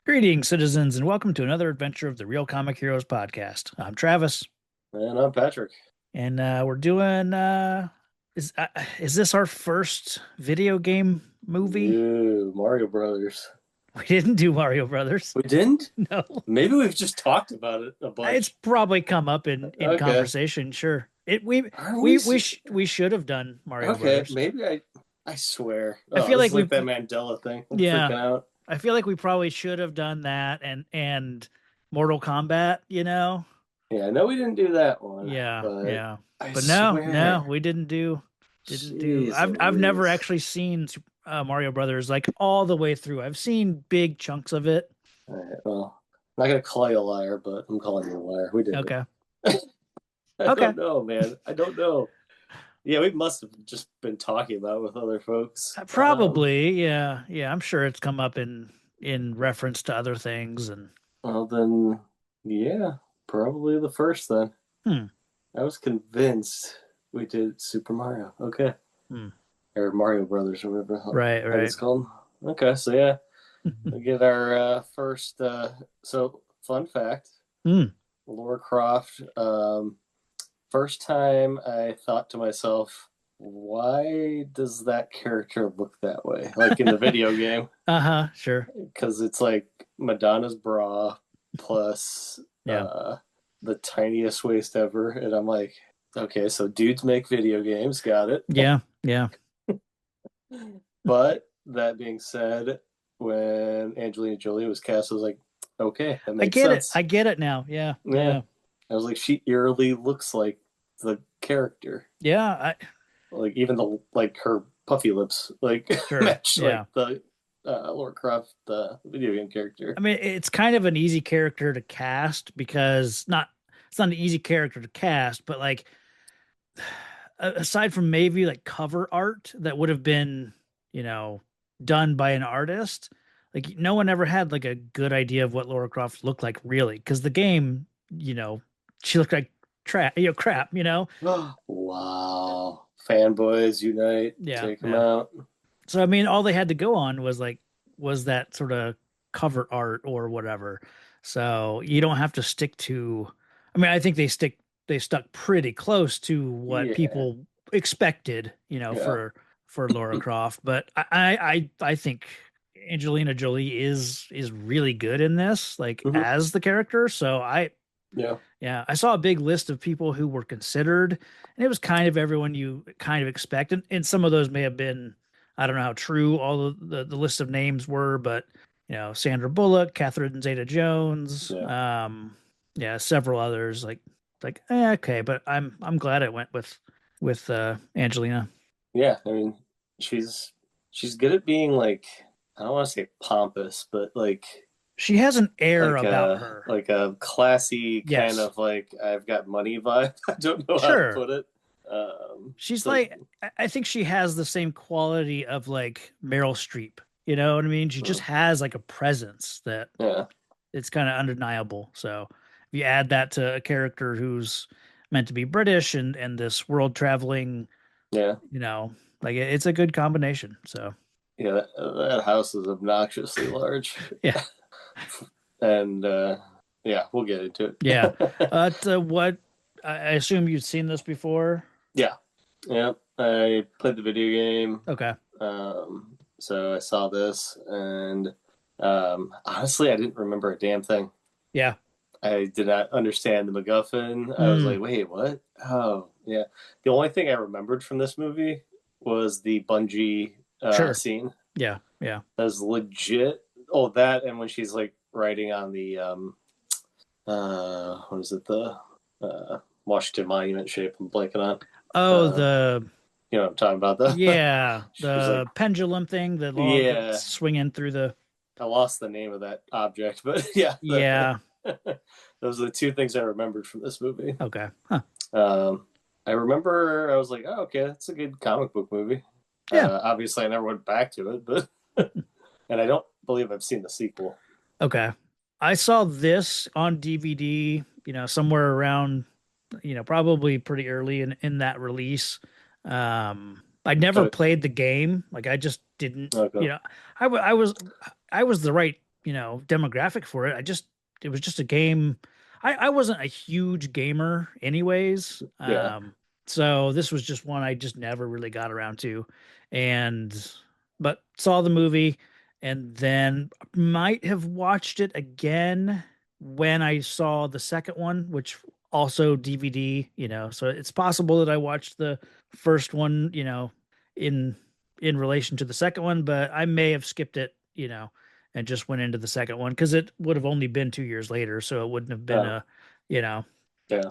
Greetings, citizens, and welcome to another adventure of the Real Comic Heroes podcast. I'm Travis, And I'm Patrick. and we're doing. Is this our first video game movie? Ew, Mario Brothers. We didn't do Mario Brothers. We didn't? No, Maybe we've just talked about it a it's bunch. probably come up in Okay. conversation. Sure, it we Are we we se- we sh we should have done Mario Okay, Brothers. maybe I swear. I Oh, feel this like is like that Mandela thing. I'm yeah, freaking out. I feel like we probably should have done that and Mortal Kombat. Yeah, I know we didn't do that one, Yeah, but yeah. I But no, swear. we didn't do. Jeez I've never Louise. actually seen Mario Brothers like all the way through. I've seen big chunks of it. All right, well, I'm not gonna call you a liar, but I'm calling you a liar. We did Okay. it. I Okay. don't know, man. I don't know. Yeah, we must have just been talking about it with other folks. Probably, yeah. Yeah, I'm sure it's come up in reference to other things and Well, then, yeah, probably the first then. hmm. I was convinced we did Super Mario. Okay. Hmm. Or Mario Brothers or whatever Right, heck right. it's called. Okay, so yeah, we get our first. So, fun fact Hmm. Lara Croft. First time I thought to myself, why does that character look that way? Like in the video game? Uh-huh, sure. Because it's like Madonna's bra plus Yeah. the tiniest waist ever, and I'm like, okay, so dudes make video games, got it. Yeah, yeah. But that being said, when Angelina Jolie was cast, I was like, okay, that I makes get it. sense. I get it now. Yeah, Yeah, yeah. I was like, she eerily looks like the character, Yeah, I like even the like her puffy lips, like sure. match Yeah. like the Lara Croft, the video game character. I mean, it's kind of an easy character to cast because not it's not an easy character to cast, but like aside from maybe like cover art that would have been, you know, done by an artist, like no one ever had like a good idea of what Laura Croft looked like really because the game, she looked like crap. Wow. Fanboys unite. Yeah, Take them yeah. out. So I mean, all they had to go on was that sort of cover art or whatever. So you don't have to stick to. I mean, I think they stuck pretty close to what Yeah. people expected, Yeah. for Laura Croft. But I think Angelina Jolie is really good in this, like Hmm. as the character. So Yeah. yeah, I saw a big list of people who were considered, and it was kind of everyone you kind of expect. And some of those may have been, I don't know how true all the list of names were, but Sandra Bullock, Catherine Zeta-Jones, Yeah. yeah, several others okay, but I'm glad I went with Angelina. Yeah. I mean, she's good at being like, I don't want to say pompous, but She has an air about her. like a classy kind Yes, of like I've got money vibe. I don't know how to sure. put it. She's So like, I think she has the same quality of like Meryl Streep. You know what I mean? She just has like a presence that yeah. it's kind of undeniable. So if you add that to a character who's meant to be British and this world traveling, Yeah. you know, like it's a good combination. So Yeah. That house is obnoxiously large. yeah, And yeah, we'll get into yeah. it. What I assume you've seen this before. Yeah, yeah. I played the video game, Okay. so I saw this, and honestly, I didn't remember a damn thing. Yeah. I did not understand the MacGuffin. I was Mm, like, "Wait, what?" Oh, yeah. The only thing I remembered from this movie was the bungee sure. scene. Yeah. Yeah. That was legit. Oh, that and when she's like riding on the what is it, the Washington Monument shape? I'm blanking on. Oh, Uh, the you know what I'm talking about? The yeah, she's like, the pendulum thing, the long yeah, swinging through the I lost the name of that object, but yeah, yeah. those are the two things I remembered from this movie. Okay. Huh. Um, I remember I was like, oh, okay, that's a good comic book movie. Yeah. Obviously, I never went back to it, but and I don't believe I've seen the sequel. Okay. I saw this on DVD, somewhere around, probably pretty early in that release. I never Oh, played the game. Like I just didn't, okay. I was the right demographic for it. It was just a game. I wasn't a huge gamer anyways. Yeah. So this was just one I just never really got around to. And but saw the movie and then might have watched it again when I saw the second one, which also DVD. So it's possible that I watched the first one, in relation to the second one, but I may have skipped it, and just went into the second one because it would have only been 2 years later, so it wouldn't have been Oh, a, you know. yeah.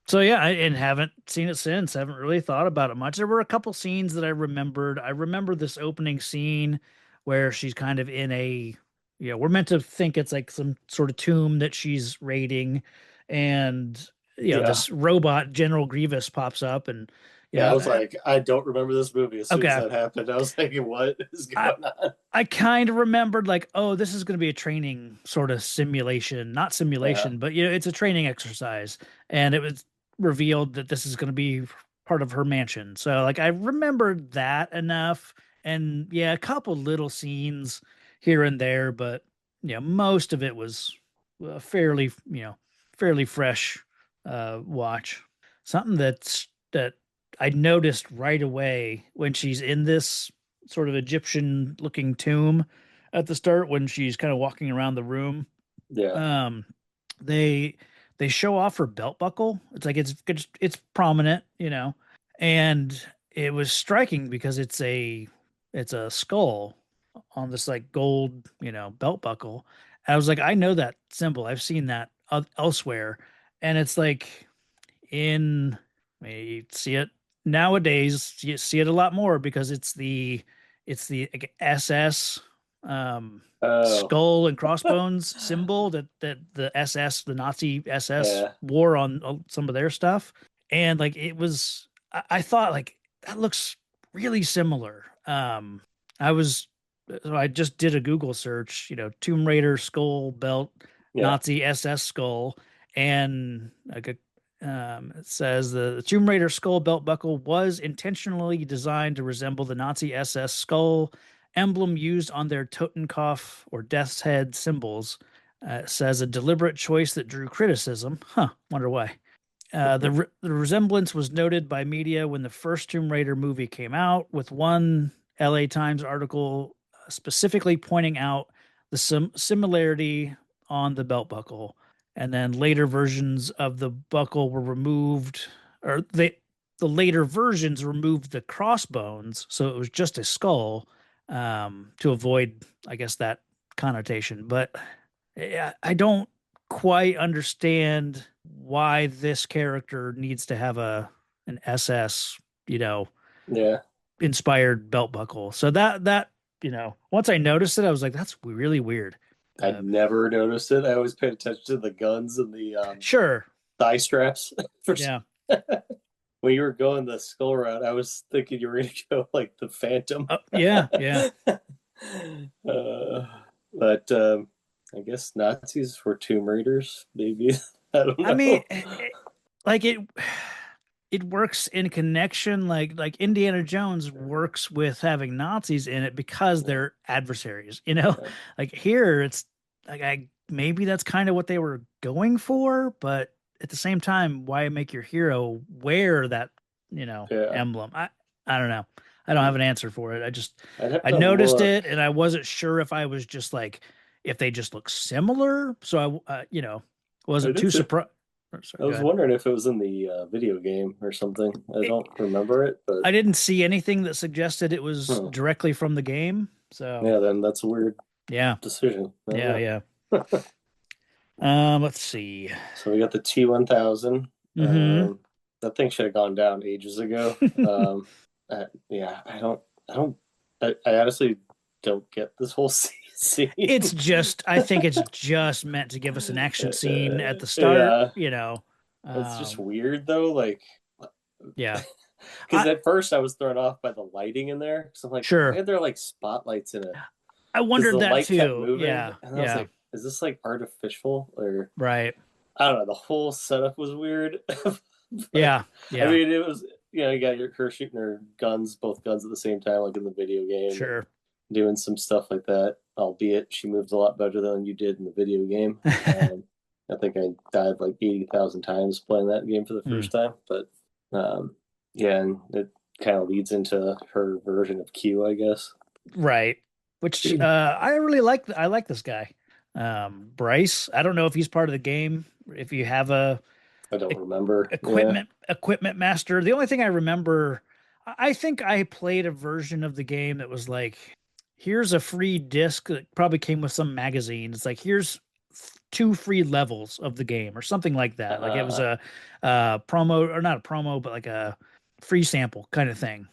So yeah, and haven't seen it since. Haven't really thought about it much. There were a couple scenes that I remembered. I remember this opening scene where she's kind of in we're meant to think it's like some sort of tomb that she's raiding, and Yeah. this robot General Grievous pops up, and you Yeah. I know, was like, I don't remember this movie as soon as okay, that happened. I was like, what is I going on? I kind of remembered like, oh, this is going to be a training sort of simulation, not Yeah. simulation, but it's a training exercise, and it was revealed that this is going to be part of her mansion. So like I remembered that enough, and yeah, a couple little scenes here and there, but most of it was fairly fresh watch. Something that I noticed right away when she's in this sort of Egyptian looking tomb at the start when she's kind of walking around the room. Yeah. Um, they they show off her belt buckle. It's like it's prominent, and it was striking because it's a skull on this like gold, belt buckle. And I was like, I know that symbol. I've seen that elsewhere, and it's like in you see it nowadays. You see it a lot more because it's the like, SS um Oh, skull and crossbones symbol that the Nazi SS yeah. wore on some of their stuff. And like I thought like that looks really similar. I was so I just did a Google search, Tomb Raider skull belt, Yeah. Nazi SS skull, and like it says the Tomb Raider skull belt buckle was intentionally designed to resemble the Nazi SS skull emblem used on their Totenkopf or Death's Head symbols. It says a deliberate choice that drew criticism. Huh, wonder why. The resemblance was noted by media when the first Tomb Raider movie came out, with one LA Times article specifically pointing out the similarity on the belt buckle. And then later versions of the buckle were removed, or the later versions removed the crossbones, so it was just a skull, to avoid, I guess, that connotation. But yeah, I don't quite understand why this character needs to have an SS, you know, Yeah. inspired belt buckle. So once I noticed it, I was like, that's really weird. I'd Uh, never noticed it. I always paid attention to the guns and the sure, thigh straps. For yeah, when you were going the skull route, I was thinking you were going to go like the Phantom. yeah, yeah. uh, but I guess Nazis were Tomb Raiders, maybe. I don't I mean, know. like it works in connection, like Indiana Jones works with having Nazis in it because Yeah, they're adversaries, you know? yeah, Like here it's like I maybe that's kind of what they were going for, but at the same time, why make your hero wear that, yeah. emblem? I don't know. I don't have an answer for it. I'd have I to noticed look. it and I wasn't sure if I was just like if they just look similar, so I I wasn't did. too surprised. I Sorry, go was ahead. wondering if it was in the video game or something. I It, don't remember it, but I didn't see anything that suggested it was hmm. directly from the game. So Yeah, then that's a weird yeah, decision. I don't yeah, know. yeah. Let's see. So we got the T1000. Mm-hmm. That thing should have gone down ages ago. Yeah, I don't, I honestly don't get this whole scene. I think it's just meant to give us an action scene at the start. Yeah, it's just Um, weird though. Like, yeah. because I at first I was thrown off by the lighting in there. Because I'm like, why Sure. are there like spotlights in it? I Because wondered the that light kept too. moving, Yeah, and I was yeah. like, is this like artificial or Right. I don't know. The whole setup was weird. But Yeah, I yeah. mean, it was you got her shooting her guns, both guns at the same time, like in the video game, and Sure. doing some stuff like that. albeit she moves a lot better than you did in the video game. I think I died like 80,000 times playing that game for the Mm, first time. But um, yeah, and it kind of leads into her version of Q, I guess. right. Which I really like. I like this guy, Bryce. I don't know if he's part of the game. If you have a I don't remember. Yeah, equipment master. The only thing I remember, I think I played a version of the game that was like, here's a free disc that probably came with some magazine. It's like here's two free levels of the game or something like that. Like it was uh, a promo or not a promo, but like a free sample kind of thing.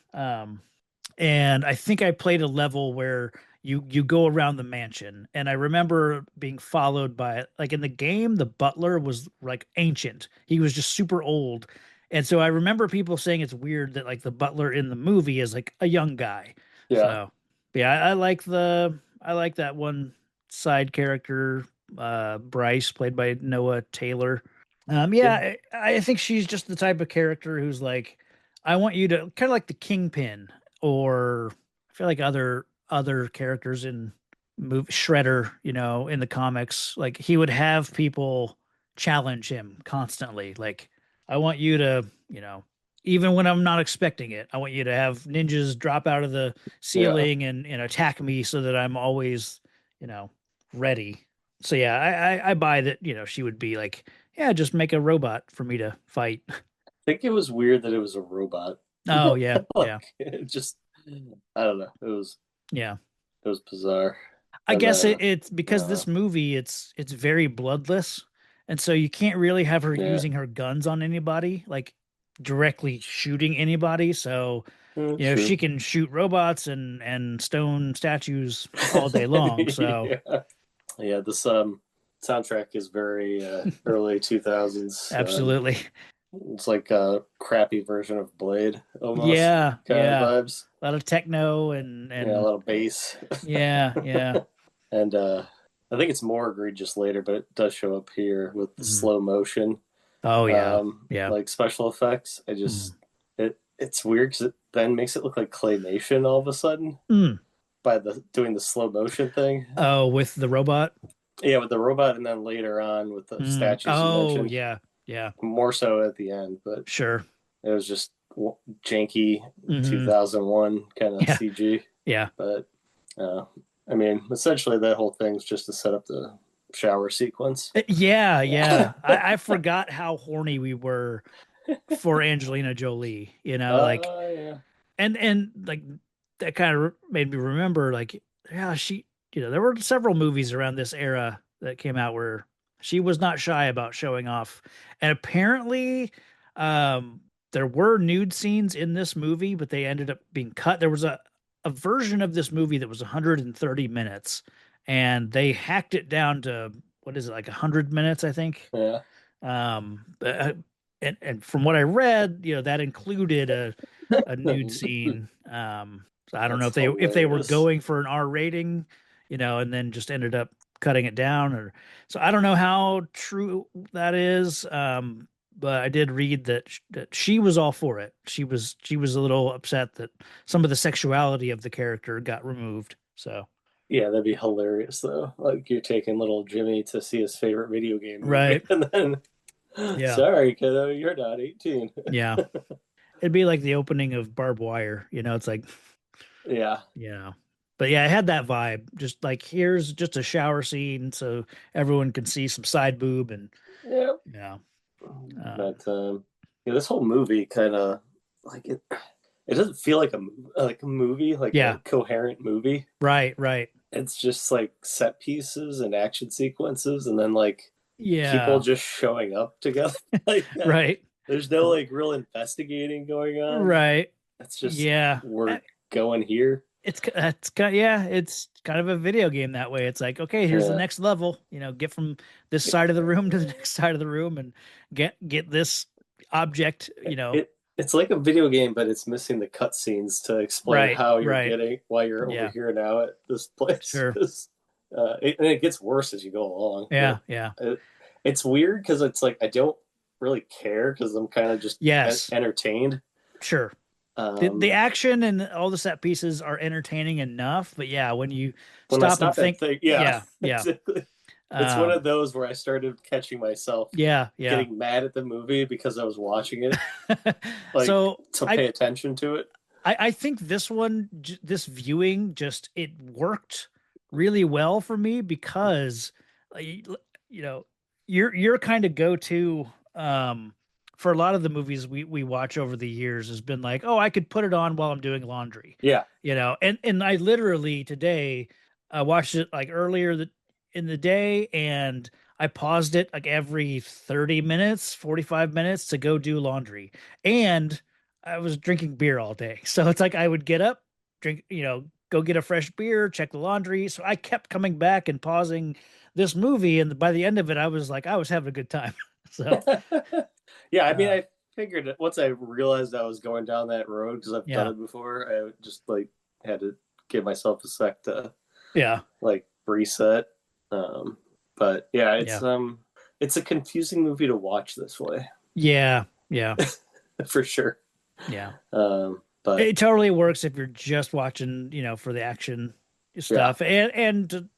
And I think I played a level where you go around the mansion, and I remember being followed by like in the game, the butler was like ancient. He was just super old. And so I remember people saying it's weird that like the butler in the movie is like a young guy. yeah, So yeah, I like that one side character, Bryce, played by Noah Taylor. yeah, Yeah, I think she's just the type of character who's like, I want you to kind of like the Kingpin, or I feel like other characters in move Shredder, in the comics, like he would have people challenge him constantly. Like, I want you to, even when I'm not expecting it, I want you to have ninjas drop out of the yeah. ceiling and attack me so that I'm always, you know, ready. So yeah, I buy that, she would be like, yeah, just make a robot for me to fight. I think it was weird that it was a robot. Oh yeah, yeah, Like it just, I don't know. yeah. It was bizarre. I And guess it's because uh, this movie it's very bloodless, and so you can't really have her yeah, using her guns on anybody, like directly shooting anybody. So, she true. can shoot robots and stone statues all day long. So, Yeah, yeah. This soundtrack is very early 2000s. absolutely. It's like a crappy version of Blade, almost Yeah, kind of yeah. vibes. A lot of techno and Yeah, a and lot of bass. yeah, yeah. And I think it's more egregious later, but it does show up here with the Mhm. slow motion, Oh yeah. Yeah. like special effects. Mhm. It's weird because it then makes it look like claymation all of a sudden Mm. by the doing the slow motion thing. Oh, with the robot. Yeah, with the robot, and then later on with the Mm. statues you Oh mentioned, yeah, yeah. more so at the end. But Sure. it was just janky Hmm. 2001 kind of Yeah, CG. yeah. But uh, I mean, essentially that whole thing's just to set up the shower sequence. Yeah, yeah. I forgot how horny we were for Angelina Jolie, like Yeah, and like that kind of made me remember like yeah, there were several movies around this era that came out where she was not shy about showing off. And apparently um there were nude scenes in this movie, but they ended up being cut. There was a version of this movie that was 130 minutes, and they hacked it down to what is it, like 100 minutes, I think. yeah. Um, uh, and from what I read, that included a nude scene. So I don't know That's if they were hilarious. going for an R rating, and then just ended up cutting it down, or so I don't know how true that is. But I did read that she was all for it. She was a little upset that some of the sexuality of the character got removed. So Yeah, that'd be hilarious though. Like you're taking little Jimmy to see his favorite video game movie, right, and then, yeah, sorry, kiddo, you're not 18. yeah. It'd be like the opening of Barbed Wire. It's like, Yeah, you know. But yeah, it had that vibe. Just like here's just a shower scene so everyone can see some side boob and yeah. you know. But yeah, this whole movie kind of like it doesn't feel like a movie, like a Yeah, coherent movie. right, right. It's just like set pieces and action sequences, and then like people Yeah, just showing up together. Like right. there's no like real investigating going on. Right. It's just Yeah. we're going here. It's kind yeah, it's kind of a video game that way. It's like, okay, here's the Yeah, next level, get from this it, side of the room to the next side of the room and get this object, it's like a video game, but it's missing the cutscenes to explain right, how you're right. getting why you're over Yeah, here now at this place. sure. Because and it gets worse as you go along. Yeah, But yeah. it's weird because it's like I don't really care because I'm kind of just Yes, entertained. sure. The Um, action and all the set pieces are entertaining enough, but yeah, when you when I stop and stop and think, think, yeah, yeah, yeah, exactly. It's one of um, those where I started catching myself yeah, yeah. getting mad at the movie because I was watching it, like So to I pay attention to it. I think this one, this viewing, just it worked really well for me because, you know, your kind of go to for a lot of the movies we watch over the years has been like, oh, I could put it on while I'm doing laundry, Yeah. and I literally today I watched it like earlier in the day, and I paused it like every 30 minutes, 45 minutes to go do laundry. And I was drinking beer all day. So it's like I would get up, drink, go get a fresh beer, check the laundry. So I kept coming back and pausing this movie. And by the end of it, I was like, I was having a good time. So, Yeah, I mean, uh, I figured it once I realized I was going down that road because I've done yeah, it before. I just like had to give myself a sec to yeah, like reset. Um, but yeah, yeah, it's a confusing movie to watch this way yeah, yeah, for sure. yeah. But It totally works if you're just watching, for the action yeah, stuff, and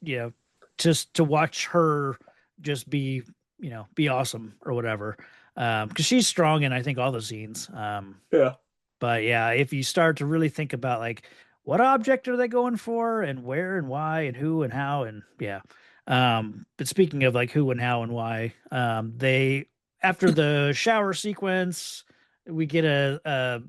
just to watch her just be awesome or whatever. Because she's strong in I think all the scenes. yeah. But yeah, if you start to really think about like what object are they going for and where and why and who and how and yeah. But speaking of like who and how and why, they after the shower sequence, we get a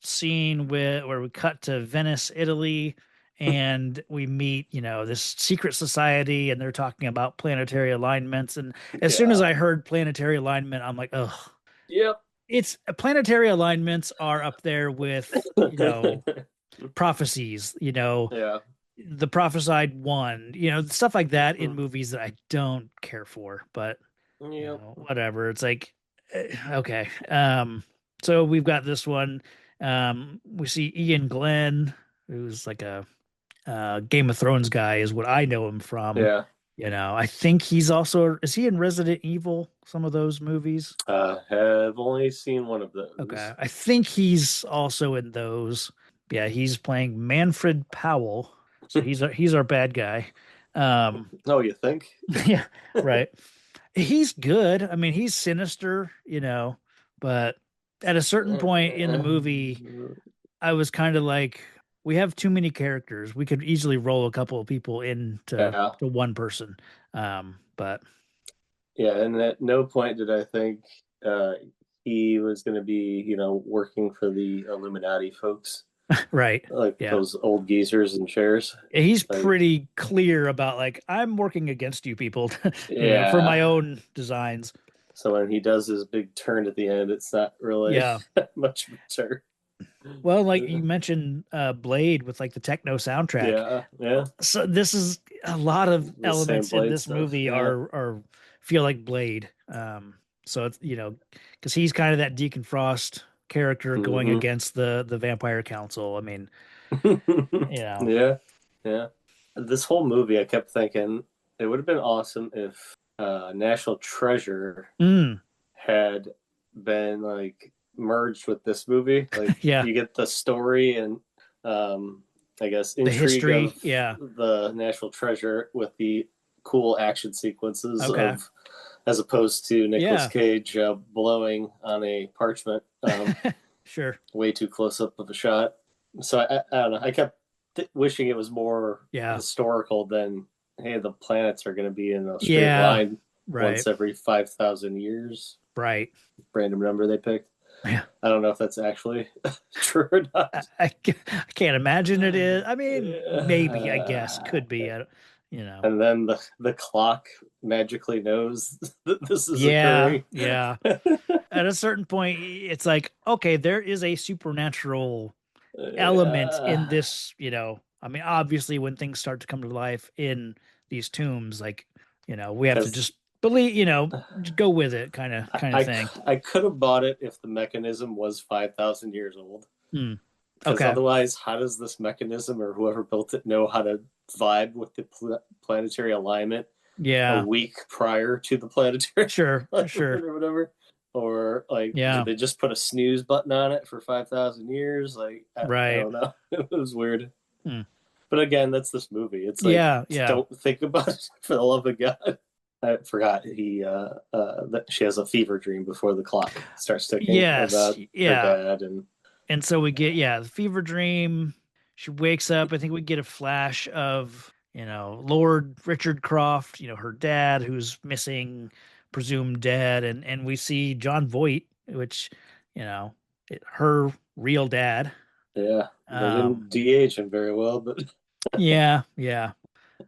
scene where we cut to Venice, Italy, and we meet, this secret society, and they're talking about planetary alignments. And as soon as Yeah. I heard planetary alignment, I'm like, oh, Yep. it's planetary alignments are up there with, prophecies, Yeah. the prophesied one, stuff like that in Mm. movies that I don't care for, but Yep. whatever. It's like, okay. So we've got this one. We see Ian Glenn, who's like a Game of Thrones guy, is what I know him from. Yeah. I think he's also is he in Resident Evil, some of those movies? Have only seen one of Okay. those. I think he's also in those. Yeah, he's playing Manfred Powell. So he's our bad guy. Um Oh, you think? yeah, right. He's good. I mean, he's sinister, but at a certain point in the movie, I was kind of like, we have too many characters. We could easily roll a couple of people into Yeah. to one person. But Yeah, and at no point did I think uh, he was going to be, working for the Illuminati folks, right. like Yeah. those old geezers in chairs. He's Like, pretty clear about like I'm working against you people, for yeah. my own designs. So when he does his big turn at the end, it's not really Yeah. much of a turn. Well, like you mentioned, Blade with like the techno soundtrack. Yeah, yeah. So this is a lot of The same elements in Blade this stuff. movie Yeah. are feel like Blade. So it's because he's kind of that Deacon Frost character going Hmm. against the Vampire Council. I mean, you know, Yeah, yeah. This whole movie, I kept thinking it would have been awesome if National Treasure mm, had been like merged with this movie. Like yeah, you get the story and I guess the intrigue history, of yeah, the National Treasure with the cool action sequences okay, of as opposed to Nicolas yeah, Cage blowing on a parchment sure, way too close up of a shot. So I don't know. I kept wishing it was more yeah, historical than hey, the planets are going to be in a straight yeah, line right, once every 5,000 years. right, Random number they picked. yeah. I don't know if that's actually true or not. I can't imagine it is. I mean, maybe, I guess, Uh, could be. You know, and then the clock magically knows that this is yeah, occurring. yeah. At a certain point, it's like, okay, there is a supernatural element Yeah, in this, I mean, obviously when things start to come to life in these tombs, like, we have to because just believe, go with it kind of I, thing. I could have bought it if the mechanism was 5,000 years old. Hmm. Because Okay. otherwise, how does this mechanism or whoever built it know how to vibe with the planetary alignment a Yeah. week prior to the planetary Sure. alignment Sure. or whatever? or like did Yeah. they just put a snooze button on it for 5,000 years? Like I Right. don't know. It was weird. Hmm. But again, that's this movie. It's like Yeah. Yeah. don't think about it for the love of God. I forgot that she has a fever dream before the clock starts ticking Yes. about her Yeah. dad and And so we get, yeah, the fever dream. She wakes up. I think we get a flash of, Lord Richard Croft, her dad who's missing, presumed dead. And we see John Voight, which, her real dad. yeah, they didn't Um, DH him very well, but yeah, yeah.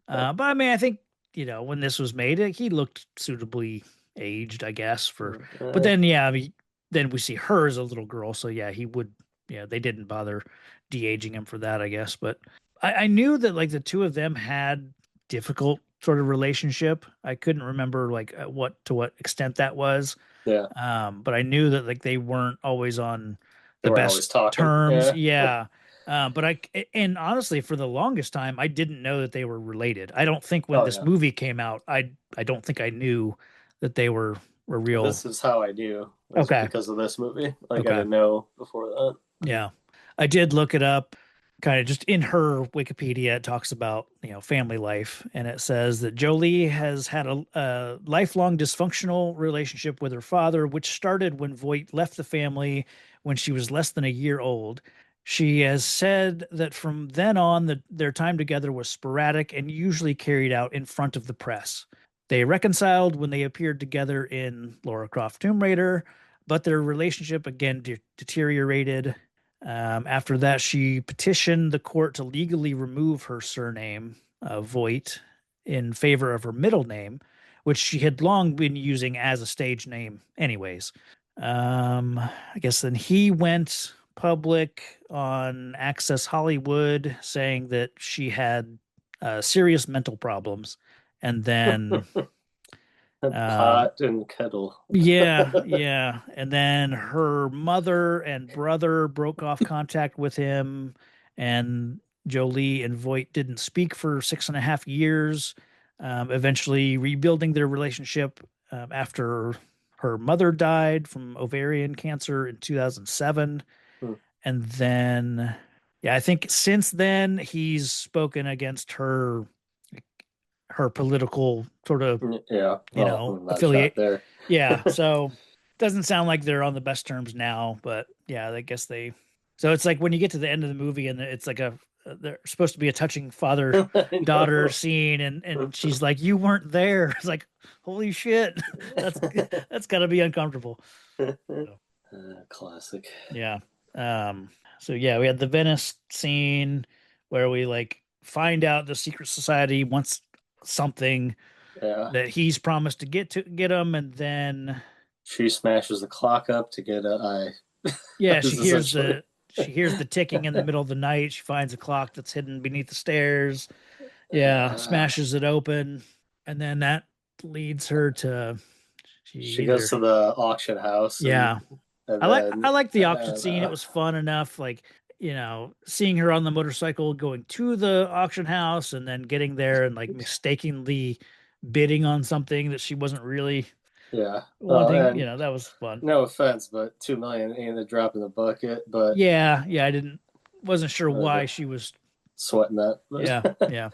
But I mean, I think, when this was made, he looked suitably aged, I guess, but then, yeah, I mean, then we see her as a little girl. So, yeah, he would, yeah, they didn't bother de-aging him for that, I guess. But I knew that, like, the two of them had difficult sort of relationship. I couldn't remember, like, to what extent that was. yeah, But I knew that, like, they weren't always on they the weren't best always talking. terms. Yeah. Yeah. But and honestly, for the longest time, I didn't know that they were related. I don't think when Oh this yeah. movie came out, I don't think I knew that they were real. This is how I knew was Okay. because of this movie. Like I Okay. didn't know before that. Yeah. I did look it up kind of just in her Wikipedia. It talks about, family life. And it says that Jolie has had a lifelong dysfunctional relationship with her father, which started when Voight left the family when she was less than a year old. She has said that from then on, their time together was sporadic and usually carried out in front of the press. They reconciled when they appeared together in Lara Croft Tomb Raider, but their relationship again deteriorated. After that, she petitioned the court to legally remove her surname, Voight, in favor of her middle name, which she had long been using as a stage name, anyways. I guess then he went public on Access Hollywood saying that she had serious mental problems. And then um, Pot and kettle. yeah, yeah. And then her mother and brother broke off contact with him, and Jolie and Voight didn't speak for 6.5 years, eventually rebuilding their relationship after her mother died from ovarian cancer in 2007. Hmm. And then, yeah, I think since then he's spoken against her political sort of Yeah. Well, not a shot affiliate. there. Yeah, so doesn't sound like they're on the best terms now, but yeah, I guess they. So it's like when you get to the end of the movie and it's like they're supposed to be a touching father I daughter know. scene, and she's like, "You weren't there." It's like, holy shit, that's that's got to be uncomfortable. So, Classic. yeah. Um. So yeah, we had the Venice scene where we like find out the secret society wants something Yeah. that he's promised to get him, and then She smashes the clock up to get a eye. yeah, Is essentially. she hears the ticking in the middle of the night. She finds a clock that's hidden beneath the stairs. Yeah, Uh, smashes it open, and then that leads her to she she goes either to the auction house yeah. and I then like the auction scene. It uh, was fun enough, like seeing her on the motorcycle going to the auction house and then getting there and like mistakenly bidding on something that she wasn't really yeah. wanting. And That was fun. no offense, but 2 million ain't a drop in the bucket. But Yeah, yeah, I didn't wasn't sure uh, why she was. sweating that. Yeah, But yeah.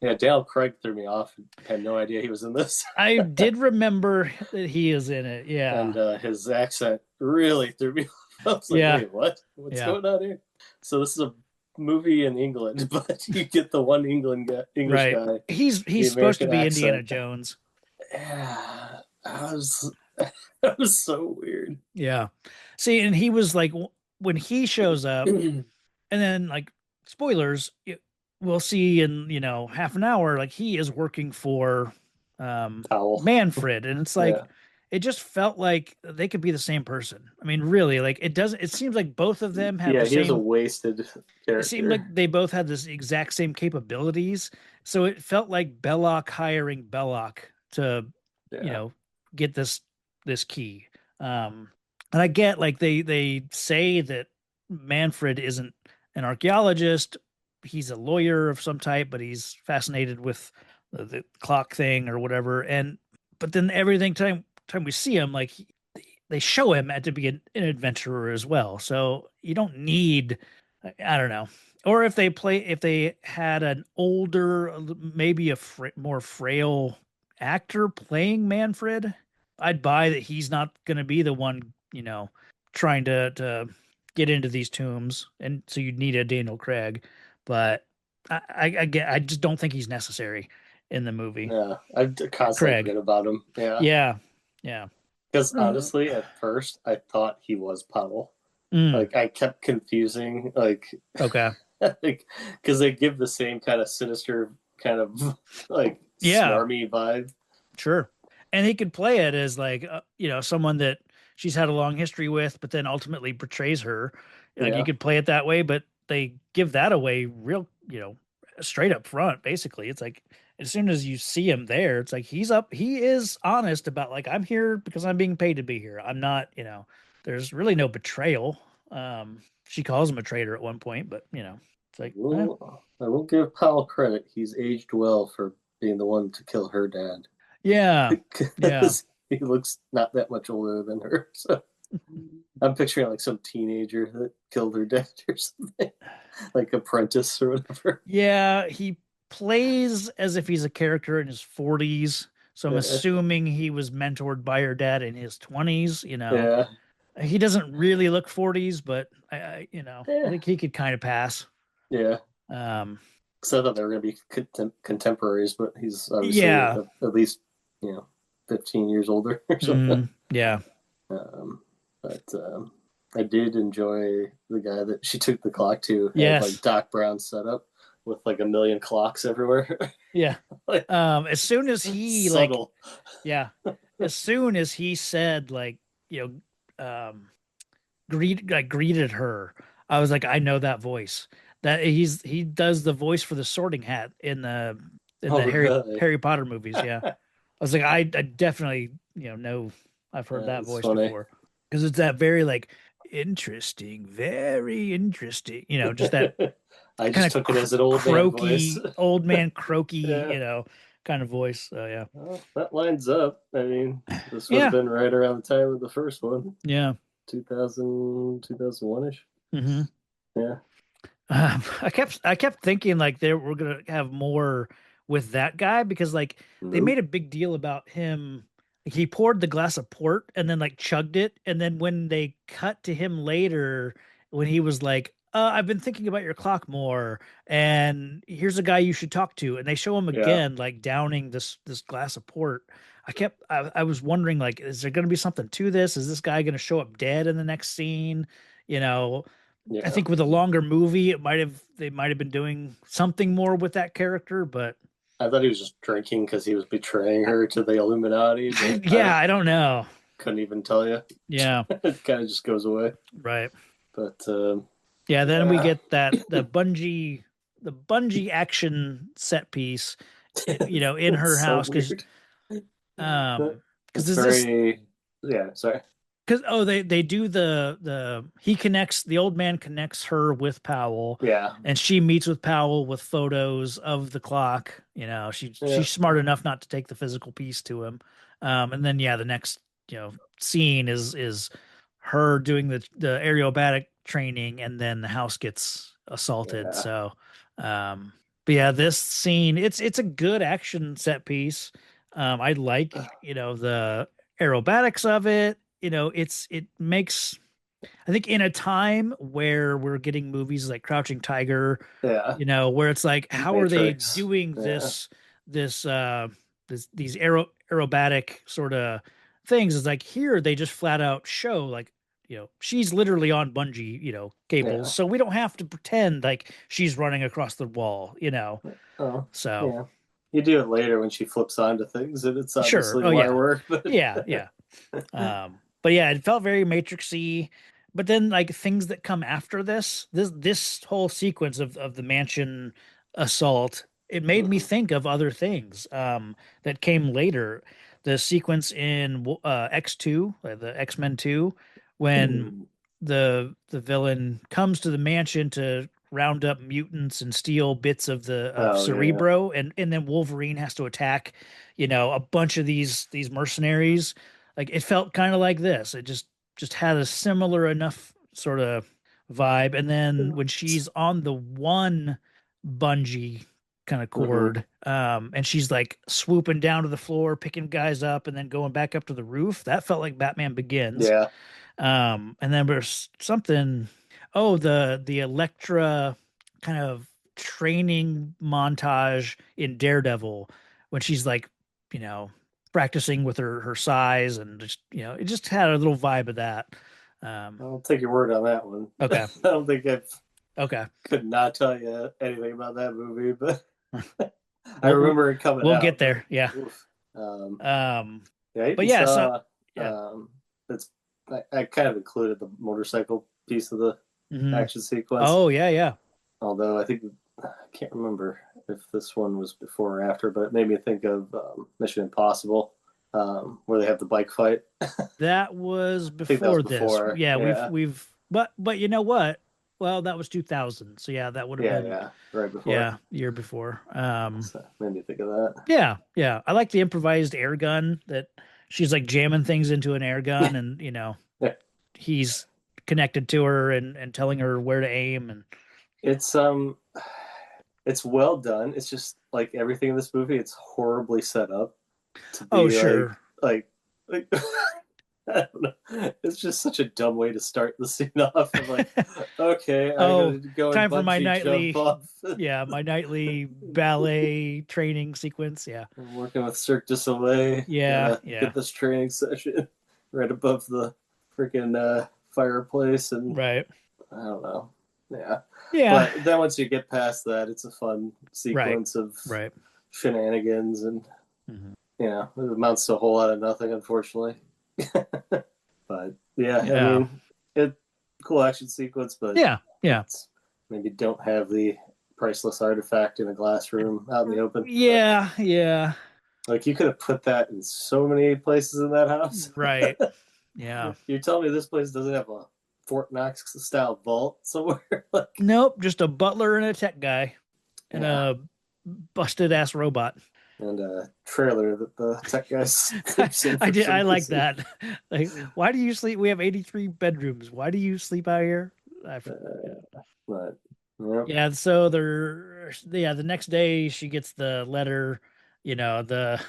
yeah, Daniel Craig threw me off. Had no idea he was in this, I did remember that he is in it. and Yeah, his accent really threw me off. I was like, yeah, wait, what? What's yeah. going on here? So this is a movie in England, but you get the one English Right. guy, the He's supposed to American be Indiana accent. Jones. Yeah, I was that was so weird. Yeah. See, and he was like when he shows up, and then like spoilers, we'll see in half an hour. Like he is working for Towel. Manfred, and it's like Yeah, it just felt like they could be the same person. I mean, really, like it doesn't. It seems like both of them have yeah, the he was a same. wasted It seemed like character. they both had this exact same capabilities. So it felt like Belloc hiring Belloc to, you Yeah, know, get this key. Um, and I get like they say that Manfred isn't an archaeologist. He's a lawyer of some type, but he's fascinated with the clock thing or whatever. And but then everything time time we see him, like they show him to be an adventurer as well. So you don't need, I don't know. Or if they had an older, maybe more frail actor playing Manfred, I'd buy that he's not going to be the one, trying to get into these tombs, and so you'd need a Daniel Craig. But I just don't think he's necessary in the movie. Yeah, I constantly Craig, forget about him. Yeah, yeah, yeah. because Uh, honestly, at first I thought he was Powell. mm, Like I kept confusing, like, okay, like because they give the same kind of sinister, kind of like yeah, smarmy vibe. sure. And he could play it as like someone that she's had a long history with, but then ultimately betrays her. Like you Yeah, could play it that way, but they give that away real, straight up front. Basically, it's like as soon as you see him there, it's like he is honest about like I'm here because I'm being paid to be here. I'm not, there's really no betrayal. She calls him a traitor at one point, but it's like, I will give Powell credit. He's aged well for being the one to kill her dad. yeah, yeah. Because he looks not that much older than her. So I'm picturing like some teenager that killed her dad or something, like Apprentice or whatever. Yeah, he plays as if he's a character in his 40s. So I'm Yeah, assuming he was mentored by her dad in his 20s. yeah, He doesn't really look 40s, but I yeah. think he could kind of pass. Yeah. Um, Because I thought they were going to be contemporaries, but he's obviously yeah, at least 15 years older or something. yeah, But I did enjoy the guy that she took the clock to had like yes, Doc Brown set up with like a million clocks everywhere. yeah. Like As soon as he like, subtle. yeah, as soon as he said like, greeted her, I was like, I know that voice. That he does the voice for the Sorting Hat in Oh the really? Harry Potter movies. Yeah, I was like, I definitely know I've heard that It's voice funny. before because it's that very like interesting, very interesting. Just that I kind just of took it as an old man voice. croaky, old man croaky, Yeah. kind of voice. So yeah, Well, that lines up. I mean, this would have yeah, been right around the time of the first one, yeah. 2000, ish. Hmm. Yeah. I kept thinking like we're gonna have more with that guy because like they made Nope. a big deal about him. Like, he poured the glass of port and then like chugged it, and then when they cut to him later, when he was like, I've been thinking about your clock more, and here's a guy you should talk to," and they show him Yeah. again like downing this glass of port. I was wondering like, is there gonna be something to this? Is this guy gonna show up dead in the next scene? You know, I Yeah. think with a longer movie, they might have been doing something more with that character, but I thought he was just drinking because he was betraying her to the Illuminati, but I yeah, I don't know. couldn't even tell you. Yeah, It kind of just goes away. right. But Yeah, then we yeah, get the bungee action set piece, in her it's so house weird. um because It's is this very, yeah, sorry. because they do the old man connects her with Powell, Yeah. and she meets with Powell with photos of the clock. Yeah. She's smart enough not to take the physical piece to him. And then yeah, the next scene is her doing the aerobatic training, and then the house gets assaulted. Yeah. So, but yeah, this scene it's a good action set piece. I like the aerobatics of it. It makes, I think, in a time where we're getting movies like Crouching Tiger, Yeah. where it's like, how are they Matrix. doing Yeah. these aerobatic sort of things? It's like here they just flat out show like, she's literally on bungee, cables, Yeah. so we don't have to pretend like she's running across the wall, Oh, so yeah. You do it later when she flips onto things, and it's sure. obviously Oh wire yeah. work, but Yeah, yeah. But yeah, it felt very Matrixy. But then like things that come after this whole sequence of the mansion assault, it made me Mhm. think of other things that came later. The sequence in X2, the X-Men 2, when the villain comes to the mansion to round up mutants and steal bits of Oh yeah. Cerebro, and then Wolverine has to attack, a bunch of these mercenaries. like it felt kind of like this. It just had a similar enough sort of vibe. And then when she's on the one bungee kind of Hmm. cord, and she's like swooping down to the floor, picking guys up, and then going back up to the roof, that felt like Batman Begins. Yeah. And then there's something, oh, the Elektra kind of training montage in Daredevil when she's like, you know, practicing with her size, and just, it just had a little vibe of that. Um, I'll take your word on that one. okay, I don't think I okay. could not tell you anything about that movie, but I We'll remember it coming we'll get out. But there. Yeah. oof. Um, Um, yeah, I but even yeah, so saw. yeah. Um, it's I kind of included the motorcycle piece of the Hmm. action sequence, Oh yeah, yeah. although I can't remember if this one was before or after, but it made me think of Mission Impossible, where they have the bike fight. I That was think that was before this. before. Yeah, Yeah, but you know what? Well, that was 2000. So yeah, that would have yeah, been, yeah, right before. yeah, year before. So made me think of that. Yeah, yeah. I like the improvised air gun that she's like jamming things into an air gun, and Yeah. he's connected to her and telling her where to aim, and It's it's well done. It's just like everything in this movie, it's horribly set up to oh, be sure. like I don't know. It's just such a dumb way to start the scene off of like, okay, I'm Oh, gonna go and time for my bungee jump nightly, off. yeah, my nightly ballet training sequence. Yeah. I'm working with Cirque du Soleil. Yeah, Gotta yeah. get this training session right above the freaking fireplace, and Right. I don't know. Yeah. Yeah. But then once you get past that, it's a fun Right. sequence of Right. shenanigans, and Hmm. it amounts to a whole lot of nothing, unfortunately. But yeah, I Yeah. mean, it cool action sequence, but Yeah. Yeah. it's maybe don't have the priceless artifact in a glass room out in the open. But Yeah. Yeah. like you could have put that in so many places in that house. Right. Yeah. You tell me this place doesn't have a Fort Knox style vault somewhere? Like, Nope. Just a butler and a tech guy and yeah, a busted ass robot. and a trailer that the tech guy sleeps in I for did. I some like reason. that. Like, why do you sleep? We have 83 bedrooms. Why do you sleep out here? Yeah. But yeah, Yeah. So yeah, the next day she gets the letter, the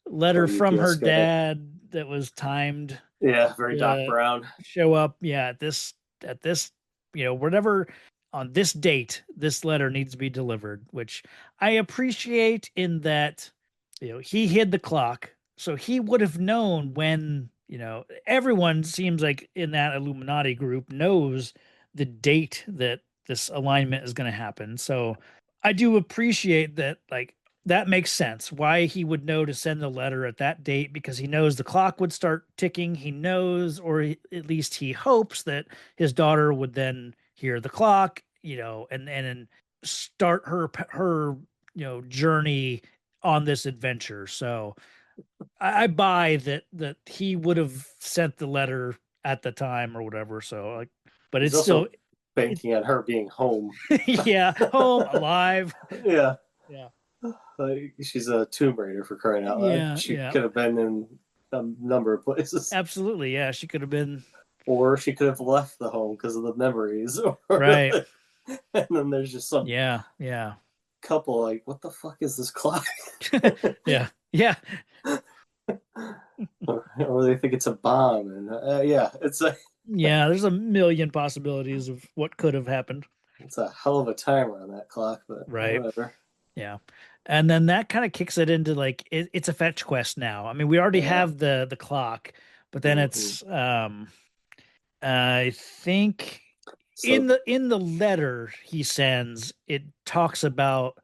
letter poor from her UPS guy. dad that was timed Yeah, very Doc to Brown. show up. Yeah. At this, whatever, on this date, this letter needs to be delivered, which I appreciate in that, he hid the clock. So he would have known when, everyone seems like in that Illuminati group knows the date that this alignment is going to happen. So I do appreciate that, like, that makes sense why he would know to send the letter at that date, because he knows the clock would start ticking. He knows, or at least he hopes, that his daughter would then hear the clock, and start her journey on this adventure. So I buy that he would have sent the letter at the time or whatever. So, like, but He's it's still, also it, banking on her being home. yeah, home, alive. Yeah, Yeah, she's a Tomb Raider, for crying out loud. yeah, She yeah. could have been in a number of places, Absolutely. Yeah, she could have been. or she could have left the home because of the memories. Right. And then there's just some Yeah, yeah. couple like, what the fuck is this clock? Yeah. Yeah. Or they think it's a bomb, and yeah, Yeah, there's a million possibilities of what could have happened. it's a hell of a timer on that clock, but Right. whatever. Yeah. And then that kind of kicks it into, like, it's a fetch quest now. I mean, we already Yeah. have the clock, but then Hmm. it's I think in So the letter he sends, it talks about,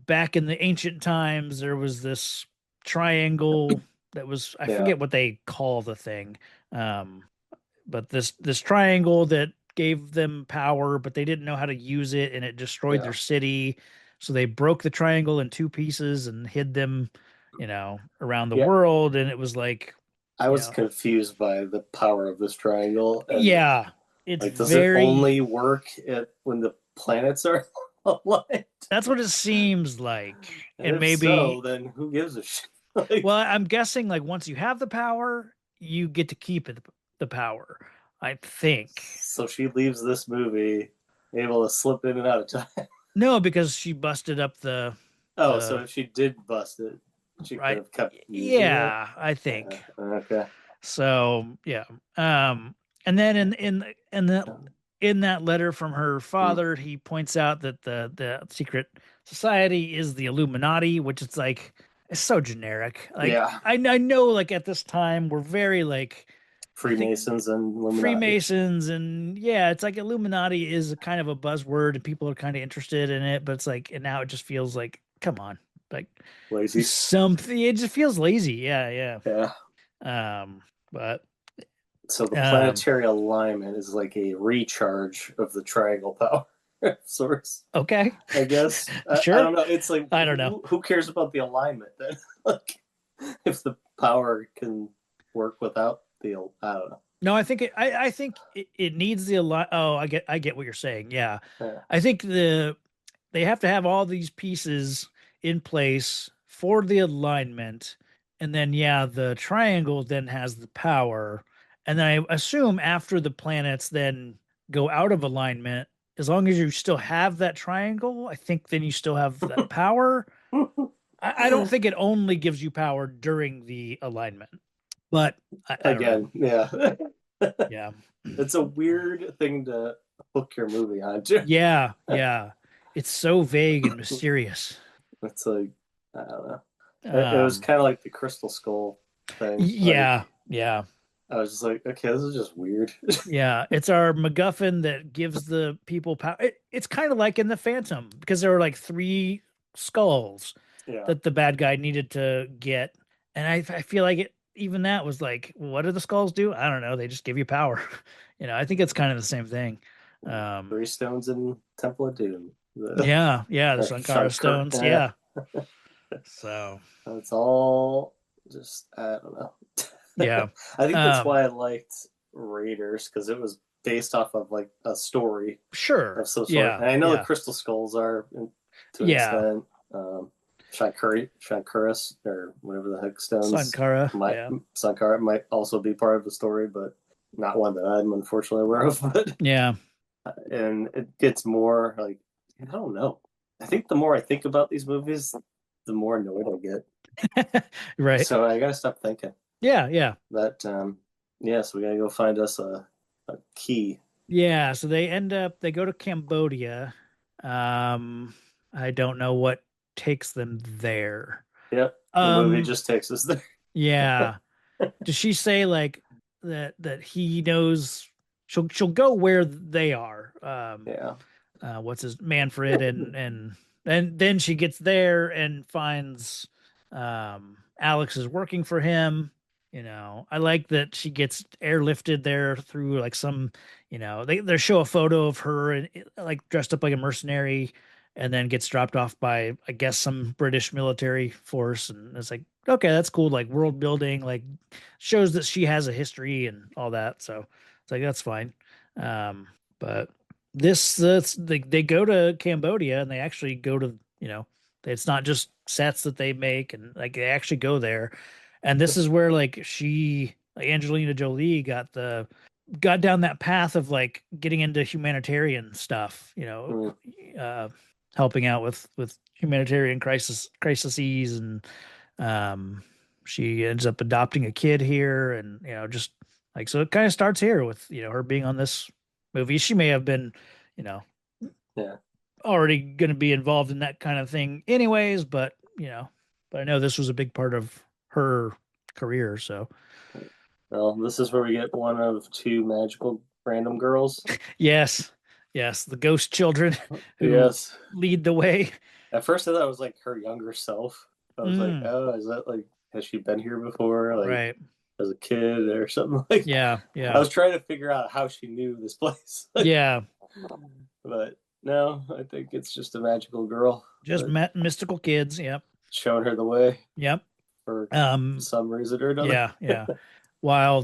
back in the ancient times there was this triangle that was, I yeah, forget what they call the thing. Um but this triangle that gave them power, but they didn't know how to use it, and it destroyed yeah. their city. So they broke the triangle in two pieces and hid them, around the Yeah, world. And it was like, I you was know, confused by the power of this triangle, and yeah, it's like, does it very, only work when the planets are aligned? that's what it seems like. And And if so, maybe, then who gives a shit? Like, Well, I'm guessing like once you have the power, you get to keep it, the power. I think. so she leaves this movie able to slip in and out of time. No, because she busted up Oh, so the if she did bust it, she could right. have kept using it. Yeah, I think. Okay. So, yeah. Um and then in that letter from her Mm. father, he points out that the secret society is the Illuminati, which is like it's so generic. Like Yeah, I know like at this time we're very like I think Freemasons and Illuminati. Freemasons and yeah, it's like Illuminati is a kind of a buzzword and people are kind of interested in it, but it's like and now it just feels like come on. Like do Lazy. something. It just feels lazy. Yeah, Yeah. yeah. But So the um planetary alignment is like a recharge of the triangle power source, okay. I guess. I Sure. don't know. It's like I don't know. who cares about the alignment then? Like if the power can work without the, I don't know. No, I think it needs the ali oh, I get what you're saying. Yeah. Yeah. I think they have to have all these pieces in place for the alignment. And then yeah, the triangle then has the power. And then I assume after the planets then go out of alignment, as long as you still have that triangle, I think then you still have that power. I don't think it only gives you power during the alignment, but I don't know. Again, yeah. Yeah. It's a weird thing to hook your movie onto. Yeah, yeah. It's so vague and mysterious. It's like, I don't know. It was Um, kind of like the Crystal Skull thing. Like, yeah, yeah, I was just like, okay, this is just weird. yeah. It's our MacGuffin that gives the people power. It's kind of like in the Phantom because there were like three skulls Yeah. that the bad guy needed to get, and I feel like it. Even that was like, what do the skulls do? I don't know. They just give you power. I think it's kind of the same thing. Um, Three stones in Temple of Doom. The yeah, the Sankara Shankar. stones. Yeah. Yeah. So It's all just, I don't know. yeah. I think that's Um, why I liked Raiders, because it was based off of like a story sure. of some sort. Yeah, And I know the yeah, Crystal Skulls are to an yeah. extent. Shankaris, or whatever the heck stones Sankara. might, Yeah, Sankara might also be part of the story, but not one that I'm unfortunately aware of. But yeah. and it gets more like, I don't know. I think the more I think about these movies, the more annoyed I get. Right. So I gotta stop thinking. Yeah, yeah, But yeah, so we gotta go find us a key. yeah. So they go to Cambodia. Um, I don't know what takes them there. Yep, the movie Um, just takes us there. yeah. Does she say like that he knows she'll go where they are? Yeah. What's his Manfred and then she gets there and finds Alex is working for him. I like that she gets airlifted there through like some, they show a photo of her and like dressed up like a mercenary and then gets dropped off by I guess some British military force and it's like okay, that's cool, like world building, like shows that she has a history and all that. So it's like that's fine. But they go to Cambodia and they actually go to it's not just sets that they make and like they actually go there, and this is where like Angelina Jolie got down that path of like getting into humanitarian stuff, Mm, uh, helping out with humanitarian crises and um, she ends up adopting a kid here, and just like so, it kind of starts here with her being on this movie. She may have been, you know, yeah. already going to be involved in that kind of thing, anyways. But I know this was a big part of her career. So Well, this is where we get one of two magical random girls. yes, yes, the ghost children who Yes. lead the way. At first, I thought it was like her younger self. I was like, Mm, oh, is that like, has she been here before? Like, right. as a kid or something like. Yeah. I Yeah. was trying to figure out how she knew this place. Yeah. But no, I think it's just a magical girl Just mystical kids. Yep. showing her the way Yep. for Um, some reason or another. Yeah, yeah. While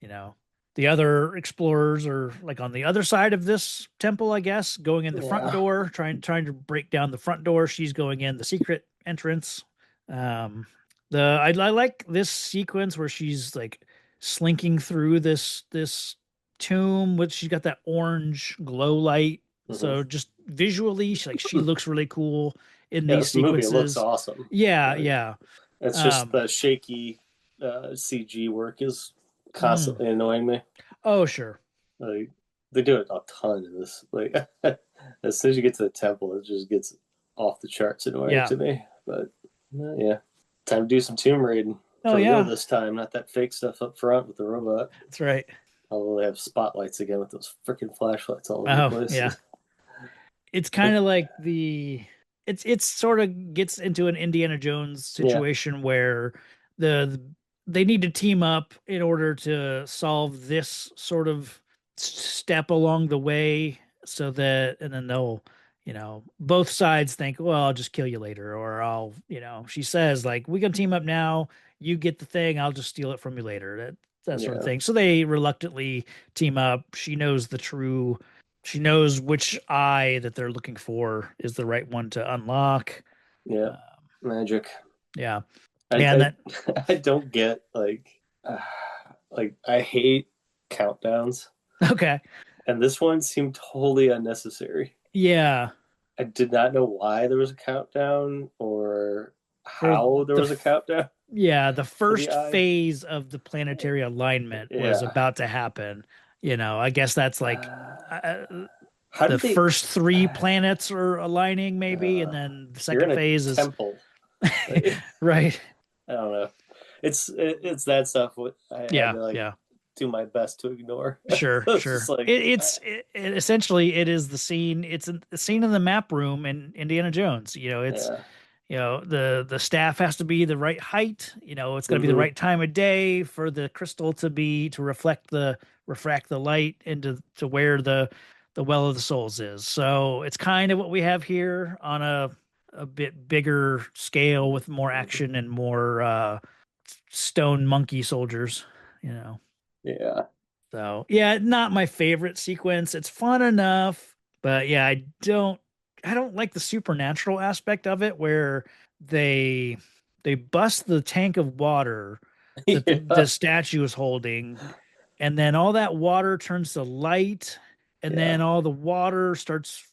you know, the other explorers are like on the other side of this temple, I guess, going in the front Yeah. door, trying to break down the front door. She's going in the secret entrance. Um, I like this sequence where she's like slinking through this tomb with she's got that orange glow light. Hmm. So just visually, she looks really cool in Yeah, these this movie looks sequences. awesome. Yeah, Like, yeah. it's just Um, the shaky CG work is mm. constantly annoying me. Oh, sure. Like they do it a ton in this. Like as soon as you get to the temple, it just gets off the charts annoying Yeah. to me. But yeah, time to do some tomb raiding Oh, for real yeah. this time, not that fake stuff up front with the robot. That's right. Although they have spotlights again with those freaking flashlights all over the Oh, place. yeah. It's kind of like it's sort of gets into an Indiana Jones Yeah, situation where the they need to team up in order to solve this sort of step along the way so that and then they'll both sides think, well, I'll just kill you later, or she says like we can team up now, you get the thing, I'll just steal it from you later, that sort of yeah, thing. So they reluctantly team up. She knows which eye that they're looking for is the right one to unlock. yeah. Um, Magic. yeah, I yeah, and I, that I don't get like I hate countdowns, okay, and this one seemed totally unnecessary. yeah. I did not know why there was a countdown or For how there the was a countdown yeah, the for the first eye. phase of the planetary alignment was Yeah. about to happen. I guess that's like Uh, uh, how the did they? first three planets are aligning, maybe, and then the You're in second a phase is temple. Like, right. I don't know. It's that stuff. I had Yeah, to like yeah. do my best to ignore. Sure, It's just sure. like, Essentially it is the scene. It's the scene in the map room in Indiana Jones. It's yeah. the staff has to be the right height. It's got to be the Hmm. right time of day for the crystal to refract the light into to where the well of the souls is. So it's kind of what we have here on a bit bigger scale with more action and more stone monkey soldiers. You know. Yeah. So yeah, not my favorite sequence. It's fun enough, but yeah, I don't like the supernatural aspect of it where they they bust the tank of water that the Yeah. statue is holding, and then all that water turns to light, and Yeah. then all the water starts,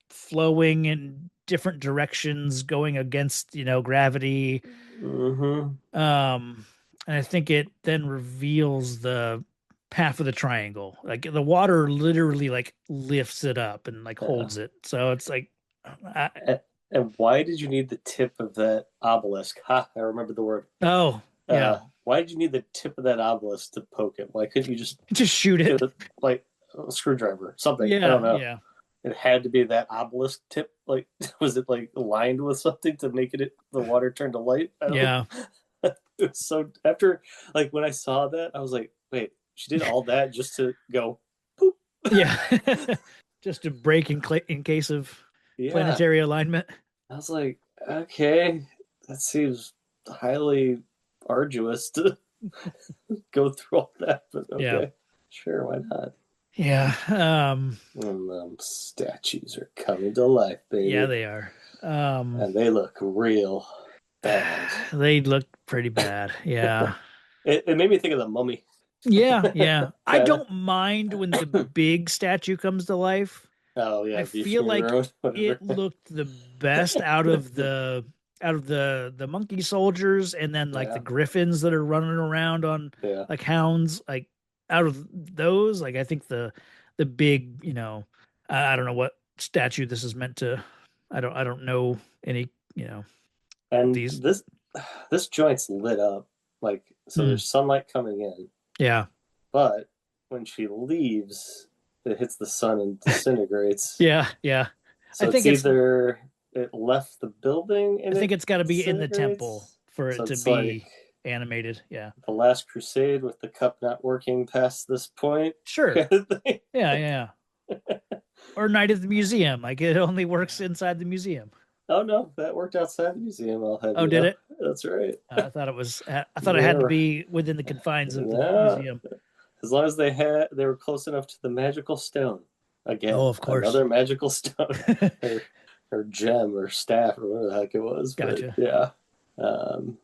flowing in different directions, going against, gravity. Hmm. Um, and I think it then reveals the half of the triangle. Like the water literally like lifts it up and like Yeah. holds it. So it's like, I, And why did you need the tip of that obelisk? Ha! I remember the word. oh yeah, Why did you need the tip of that obelisk to poke it? Why couldn't you just just shoot get it. it like a screwdriver, something? I don't Yeah, know. yeah, It had to be that obelisk tip. Like, was it like lined with something to make it the water turn to light? I don't. yeah, It was so after like when I saw that, I was like, wait, she did all that just to go poop. yeah. Just to break in case of Yeah, planetary alignment. I was like, okay, that seems highly arduous to go through all that, but Yeah, okay, sure, why not? yeah, And statues are coming to life, yeah. baby, They are. Um, and they look real bad. they look pretty bad. Yeah. It made me think of the mummy, Yeah, yeah. I kind of. don't mind when the big statue comes to life. Oh I yeah, feel Vishnu like Road, whatever. it looked the best out of the monkey soldiers and then like the Yeah, griffins that are running around on yeah. like hounds, like out of those, like I think the big, I don't know what statue this is meant to. I don't know any, And these. this joint's lit up, like so. Hmm, There's sunlight coming in, yeah. but when she leaves, it hits the sun and disintegrates. Yeah, yeah. I So it's think it's either it left the building I and think it it's got to be in the temple disintegrates. for So it to it's like be animated. Yeah. the Last Crusade with the cup not working past this point, Sure. kind of thing. Yeah, yeah. Or Night at the Museum. Like it only works inside the museum. Oh no, that worked outside the museum. I'll have Oh, you did know. it? That's right. I thought it had to They're be within the confines of the yeah, museum. as long as they were close enough to the magical stone. Oh, Again, of course. another magical stone, or or gem or staff or whatever the heck it was. But Gotcha. yeah, um,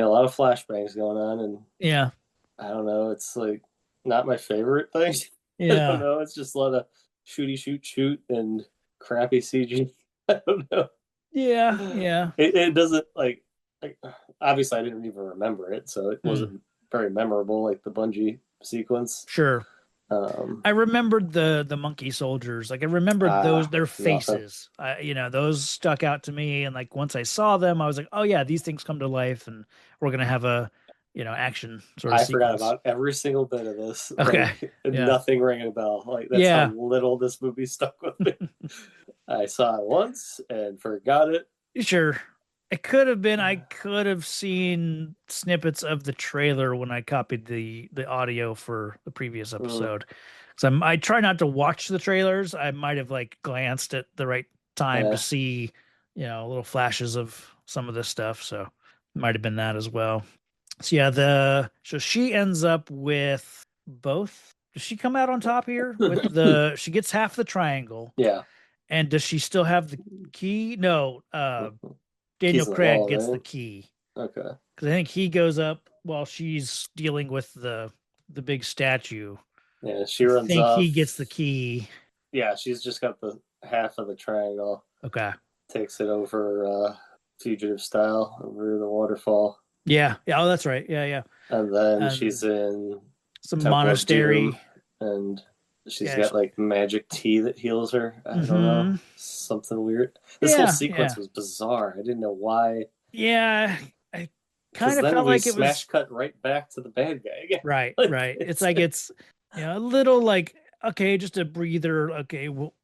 a lot of flashbangs going on, and Yeah. I don't know. It's like not my favorite thing. I don't Yeah. know. It's just a lot of shooty shoot shoot and crappy CG. I don't know. Yeah. Yeah. It doesn't like obviously I didn't even remember it, so it Hmm. wasn't very memorable like the bungee sequence. Sure. Um, I remembered the monkey soldiers. Like I remembered those their Nothing. faces. Those stuck out to me. And like once I saw them, I was like, oh yeah, these things come to life, and we're gonna have a action sort of I forgot sequence. about every single bit of this. Okay. Like Yeah. nothing ringing a bell. Like that's how Yeah. little this movie stuck with me. I saw it once and forgot it. Sure. It could have been I could have seen snippets of the trailer when I copied the audio for the previous Mm, episode. So I try not to watch the trailers. I might have like glanced at the right time to yeah, see, little flashes of some of this stuff. So might have been that as well. So yeah, the so she ends up with both. Does she come out on top here with she gets half the triangle, yeah. and does she still have the key? No, Daniel Keys in the Craig wall, gets the right? key Okay. because I think he goes up while she's dealing with the big statue. Yeah, she I runs think he off. gets the key. Yeah, she's just got the half of the triangle. Okay. Takes it over fugitive style over the waterfall. Yeah. Yeah. Oh, that's right. Yeah. Yeah. And then And she's in some Temple of Doom monastery. and she's Yeah. got like magic tea that heals her. I don't know. Mm-hmm. Something weird. This whole Yeah. sequence Yeah. was bizarre. I didn't know why. Yeah. I kind Because of then felt we like it smash was cut right back to the bad guy again. right. Like Right. It's like it's a little like okay, just a breather. Okay. Well,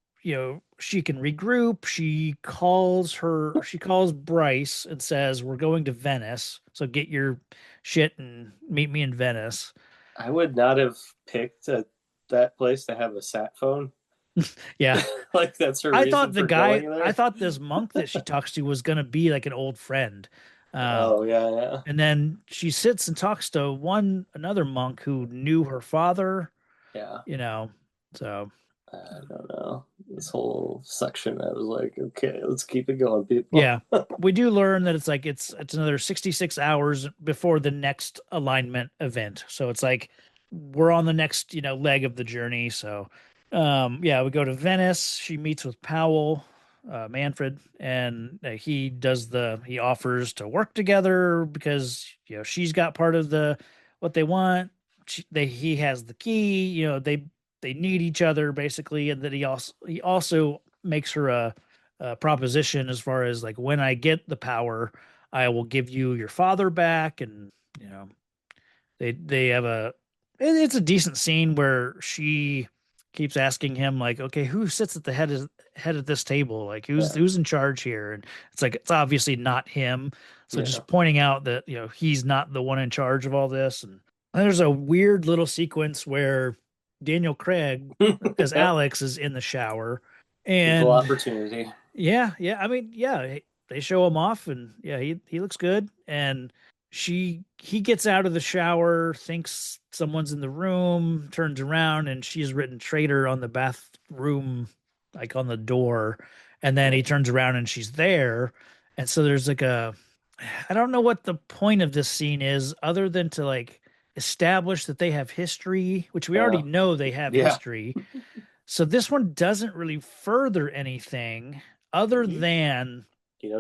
she can regroup. She calls Bryce and says, "We're going to Venice. So get your shit and meet me in Venice." I would not have picked that place to have a sat phone. Yeah. Like that's her reason for going I there. thought this monk that she talks to was going to be like an old friend. Oh yeah, yeah, And then she sits and talks to another monk who knew her father, yeah. you know. So, I don't know. This whole section, I was like, okay, let's keep it going, people. yeah. We do learn that it's another 66 hours before the next alignment event. So it's like we're on the next, leg of the journey. So yeah, we go to Venice. She meets with Powell, Manfred, and he offers to work together because she's got part of the what they want. He has the key. They need each other basically, and that he also makes her a proposition as far as like when I get the power, I will give you your father back, and you know they have it's a decent scene where she keeps asking him like, okay, who sits at the head of this table? Like who's Yeah, who's in charge here? And it's like it's obviously not him. So yeah. just pointing out that he's not the one in charge of all this. And there's a weird little sequence where Daniel Craig as Yep. Alex is in the shower, Equal and opportunity. yeah, yeah. I mean, yeah, they show him off, and yeah, he looks good. And he gets out of the shower, thinks someone's in the room, turns around, and she's written traitor on the bathroom, like on the door. And then he turns around and she's there. And so there's like I don't know what the point of this scene is, other than to like establish that they have history, which we already Uh, know they have yeah. history. So this one doesn't really further anything other You, than,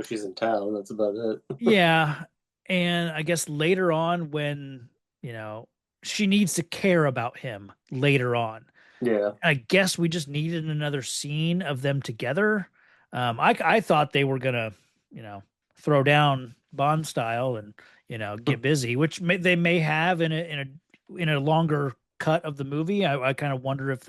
she's in town. That's about it. yeah. And I guess later on, when, you know, she needs to care about him later on. Yeah, I guess we just needed another scene of them together. I thought they were gonna, you know, throw down Bond style and get busy, which they may have in a longer cut of the movie. I kind of wonder if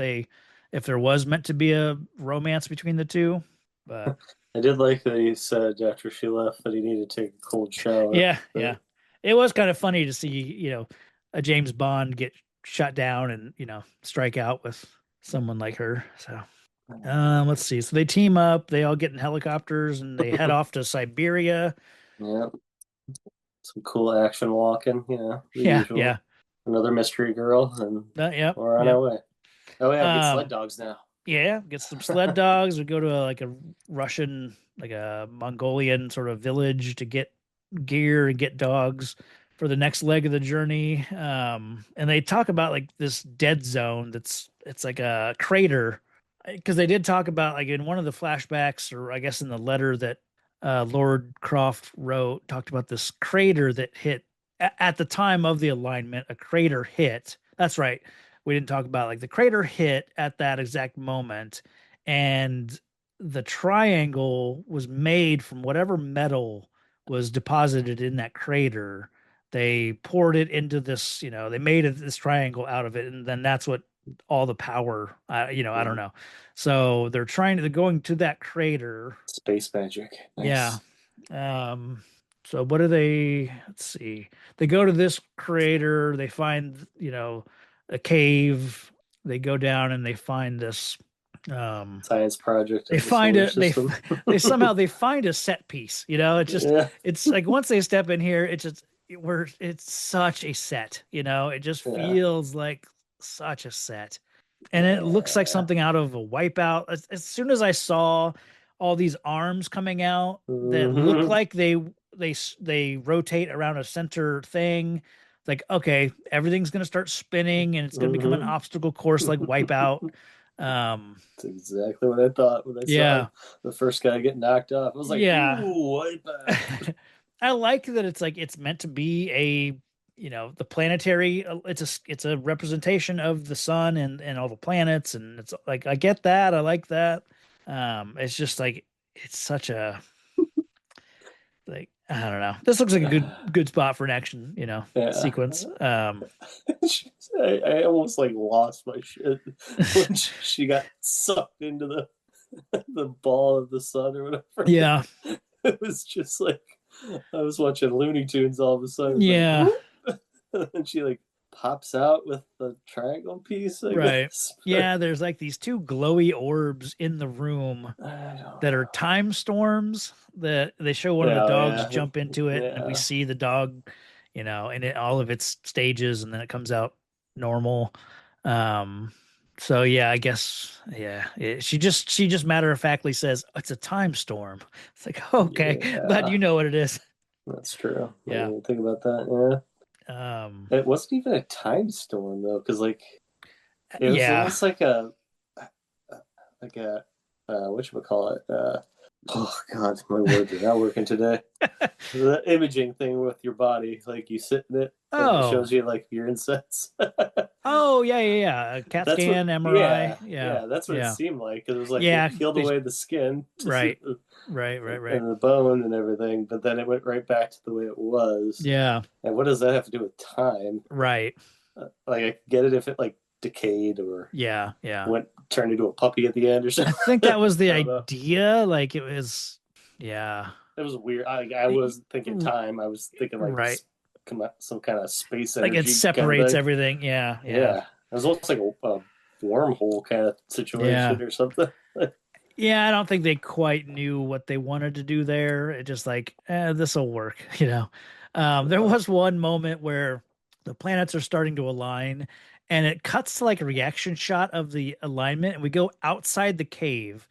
there was meant to be a romance between the two, but I did like that he said after she left that he needed to take a cold shower. yeah, But yeah, it was kind of funny to see a James Bond get shut down and strike out with someone like her. So. Let's see. So they team up, they all get in helicopters and they head off to Siberia. yeah, some cool action walking. The Yeah, usual. yeah. Another mystery girl, and Yep, we're on yep. our way. Oh yeah, we get sled Um, dogs now. yeah, get some sled dogs. We go to like a Russian, like a Mongolian sort of village to get gear and get dogs for the next leg of the journey. And they talk about like this dead zone it's like a crater because they did talk about like in one of the flashbacks, or I guess in the letter that Lord Croft wrote, talked about this crater that hit at the time of the alignment. A crater hit. That's right. We didn't talk about like the crater hit at that exact moment, and the triangle was made from whatever metal was deposited in that crater. They poured it into this, they made this triangle out of it, and then that's what all the power, I don't Mhm. know. So they're going to that crater. Space magic. Yeah. Nice. Um, so what do they, let's see. They go to this crater, they find, a cave. They go down and they find this um Science project they of the find solar it system. they somehow they find a set piece. Yeah. It's like once they step in here, it's such a set. It just Yeah. feels like such a set, and it looks like Yeah. something out of a Wipeout. As soon as I saw all these arms coming out that look Hmm. like they rotate around a center thing, like, okay, everything's gonna start spinning and it's gonna become an Hmm. obstacle course like Wipeout. um That's exactly what I thought when I saw yeah. the first guy get knocked off. I was like, Yeah. ooh, wipe out. I like that it's like it's meant to be the planetary, it's a representation of the sun and all the planets, and it's like I get that. I like that. It's just like it's such a, like, I don't know. This looks like a good spot for an action, Yeah. sequence. I almost like lost my shit when she got sucked into the ball of the sun or whatever. Yeah. It was just like I was watching Looney Tunes all of a sudden. It's like Yeah. whoop, and she like pops out with the triangle piece, I Right. guess. But Yeah, there's like these two glowy orbs in the room I don't that are know. time storms, that they show one of the Yeah, dogs yeah, jump into it, and we yeah. see the dog, in all of its stages, and then it comes out normal. Um, so yeah, I guess, yeah, she just matter of factly says it's a time storm. It's like, okay, glad Yeah, you know what it is. that's true. I didn't Yeah. even think about that. Um, Yeah, it wasn't even a time storm though, because like it was yeah. almost like a whatchamacallit, oh god, my words are not working today. The imaging thing with your body, like you sit in it and it Oh. shows you like urine sets. Oh, yeah, yeah, yeah. A CAT That's what, scan, MRI. yeah, Yeah. yeah, that's what it Yeah. seemed like because it was like it Yeah. peeled away the skin to see Right. Right, right, right. and the bone and everything, but then it went right back to the way it was. Yeah. And what does that have to do with time? Right. Like I get it if it like decayed or Yeah, yeah. went turned into a puppy at the end or I something. think I that was the don't know. idea. Like it was, yeah. It was weird. I was thinking time. I was thinking like Right. some kind of space Like it energy kind of separates thing. everything. Yeah, yeah. Yeah, it was almost like a wormhole kind of Yeah. situation or something. Yeah, I don't think they quite knew what they wanted to do there. It just like, this will work, There Yeah. was one moment where the planets are starting to align, and it cuts to like a reaction shot of the alignment, and we go outside the cave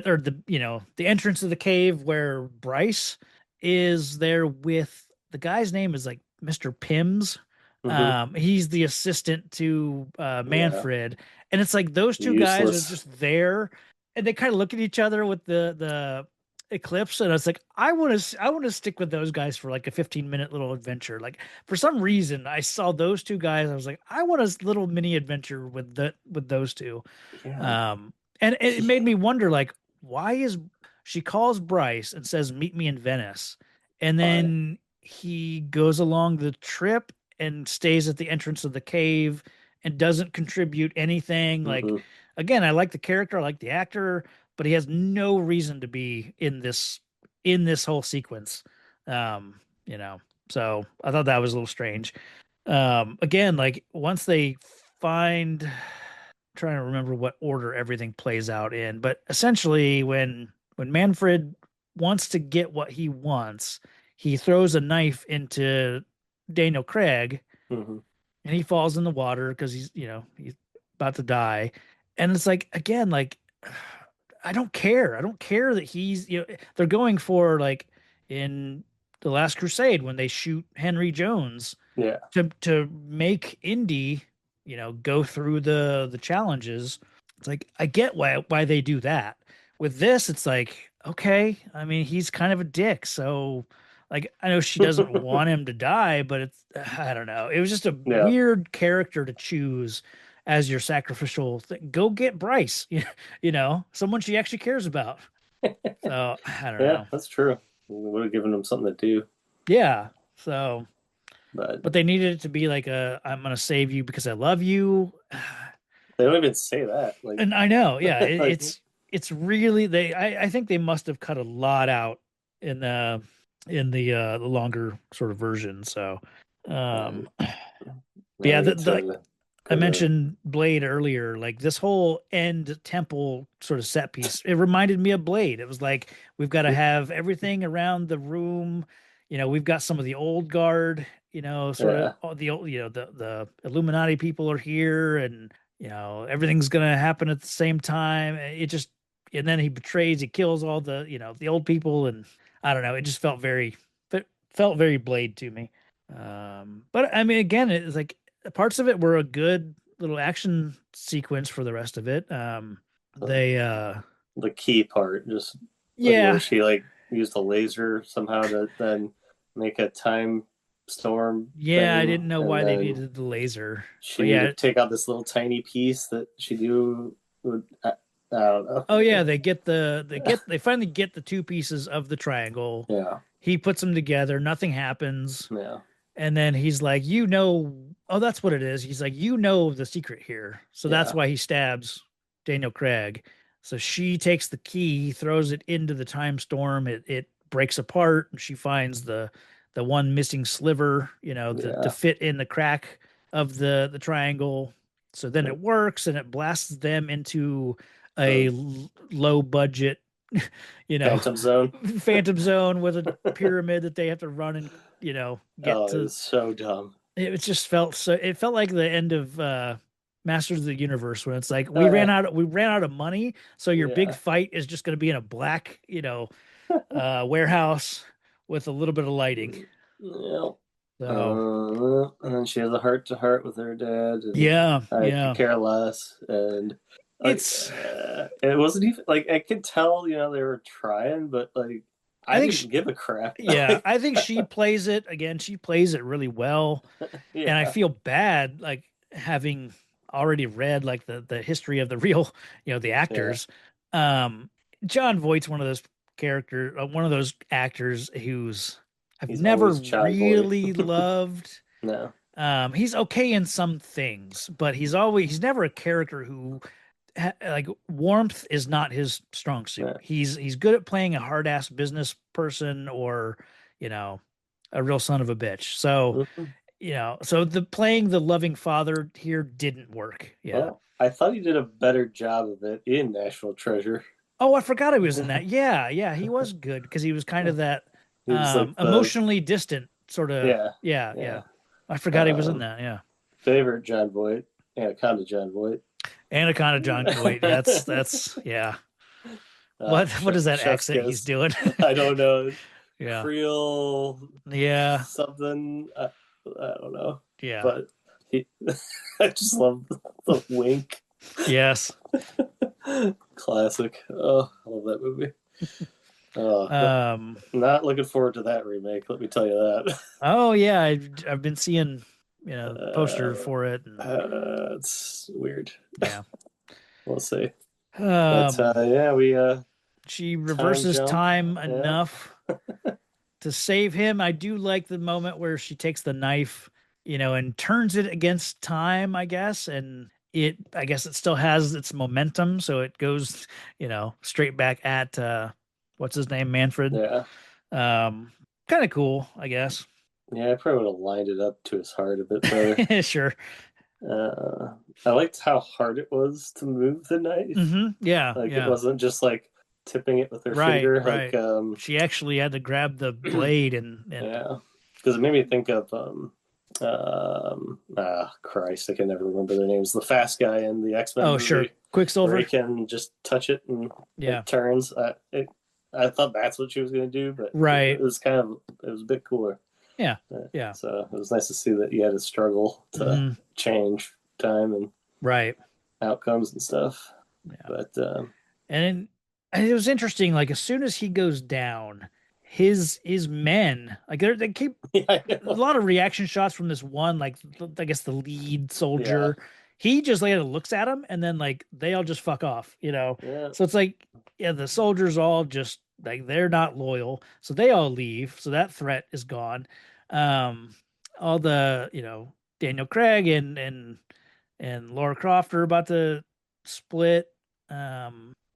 or the entrance of the cave where Bryce is there with the guy's name is like Mr. Pims. Hmm. He's the assistant to Yeah, Manfred, and it's like those two guys are useless. just there, and they kind of look at each other with the eclipse, and I was like, I want to stick with those guys for like a 15-minute little adventure. Like for some reason I saw those two guys, I was like, I want a little mini adventure with those two. Yeah, um and it made me wonder, like, why is she calls Bryce and says meet me in Venice, and why? then he goes along the trip and stays at the entrance of the cave and doesn't contribute anything. Like, Hmm. again, I like the character, I like the actor, but he has no reason to be in this whole sequence. Um, you know, so I thought that was a little strange. Again, like once they find, trying to remember what order everything plays out in, but essentially when Manfred wants to get what he wants, he throws a knife into Daniel Craig, Hmm. and he falls in the water because he's about to die. And it's like, again, like, I don't care that he's, they're going for, like, in the Last Crusade when they shoot Henry Jones Yeah. to make Indy, go through the challenges. It's like I get why they do that. With this, it's like, okay, I mean, he's kind of a dick, so like I know she doesn't want him to die, but it's I don't know. It was just a Yeah. weird character to choose as your sacrificial thing. Go get Bryce, someone she actually cares about. So I don't Yeah, know. that's true. We would have given him something to do, Yeah. So, but but they needed it to be like I'm gonna save you because I love you. they don't even say that. Like, And I know, yeah, like, it's really I think they must have cut a lot out in the longer sort of version. So um, but now yeah, we the, get the to I go to mentioned Blade earlier, like this whole end temple sort of set piece, it reminded me of Blade. It was like we've got to have everything around the room. We've got some of the old guard, sort of yeah, all the old, the Illuminati people are here and everything's gonna happen at the same time. It just and then he betrays, he kills all the old people, and I don't know, it just felt very Blade to me. But I mean, again, it's like parts of it were a good little action sequence for the rest of it. the, They the key part, just like where Yeah, she like used a laser somehow to then make a time storm yeah, I thing, didn't know and why they then needed the laser. she But needed yeah, to take out this little tiny piece that she knew would. I don't know. oh yeah, they finally get the two pieces of the triangle. Yeah, He puts them together, nothing happens. yeah, And then he's like, oh, that's what it is. He's like, the secret here. So that's yeah, why he stabs Daniel Craig. So she takes the key, throws it into the time storm. It breaks apart, and she finds the one missing sliver, to yeah. fit in the crack of the triangle. So then it works, and it blasts them into a The low budget, you know, Phantom Zone. phantom zone with a pyramid that they have to run and get Oh, it to. was so dumb. It felt like the end of Masters of the Universe when it's like Oh yeah, we ran out of money, so your big yeah. fight is just going to be in a black warehouse with a little bit of lighting. Yeah. So And then she has a heart to heart with her dad, and yeah, I could yeah, care less. And like, it's it wasn't even like I could tell, they were trying, but like, I I think didn't give a crap. yeah, Like, I think she plays it again. She plays it really well, and I yeah, feel bad like having already read like the history of the real, the yeah. actors. Um, John Voight's one of those actors who's I've He's never always John Voight. really loved. No, He's okay in some things, but he's never a character who like warmth is not his strong suit. no. He's good at playing a hard ass business person or you know a real son of a bitch. So Mhm. so the playing the loving father here didn't work. Yeah. Well, I thought he did a better job of it in National Treasure. Oh, I forgot he was in that. Yeah, yeah, he was good because he was kind of that He was like the emotionally distant sort of. yeah, Yeah, yeah. yeah. I forgot he was in Um, that. Yeah. favorite John Voight, Anaconda John Voight. Anaconda John Voight. That's yeah. What is that Chef's accent he's kiss. doing? I don't know. Yeah. Creole Yeah. something. I don't know. Yeah. But he, I just love the wink. Yes. Classic. Oh, I love that movie. Oh, Um not looking forward to that remake. Let me tell you that. oh yeah, I've been seeing poster for it and It's weird. yeah. We'll see. But Um yeah, we she time reverses jump. time Yeah, enough to save him. I do like the moment where she takes the knife, and turns it against time, I guess, and I guess it still has its momentum, so it goes, straight back at what's his name, Manfred. yeah, Um kind of cool, I guess. yeah. I probably would have lined it up to his heart a bit better. Sure. Uh, I liked how hard it was to move the knife. Yeah, Like it yeah. wasn't just like tipping it with her Right, finger. Like right. She actually had to grab the blade and yeah, because it made me think of Christ, I can never remember their names. The fast guy in the X Men oh, sure. movie where he Quicksilver. can just touch it and Yeah. it turns. I thought that's what she was going to do, but it Right. was kind of it was a bit cooler. Yeah. Yeah. So it was nice to see that you had to struggle to Hmm. change time and Right. outcomes and stuff. Yeah. But And it was interesting. Like as soon as he goes down, his men like they keep yeah, I a know. lot of reaction shots from this one, like I guess the lead Yeah, soldier. He just like looks at him, and then like they all just fuck off, you know. yeah, So it's like, yeah, the soldiers all just like they're not loyal, so they all leave. So that threat is gone. Um, all the Daniel Craig and Lara Croft are about to split.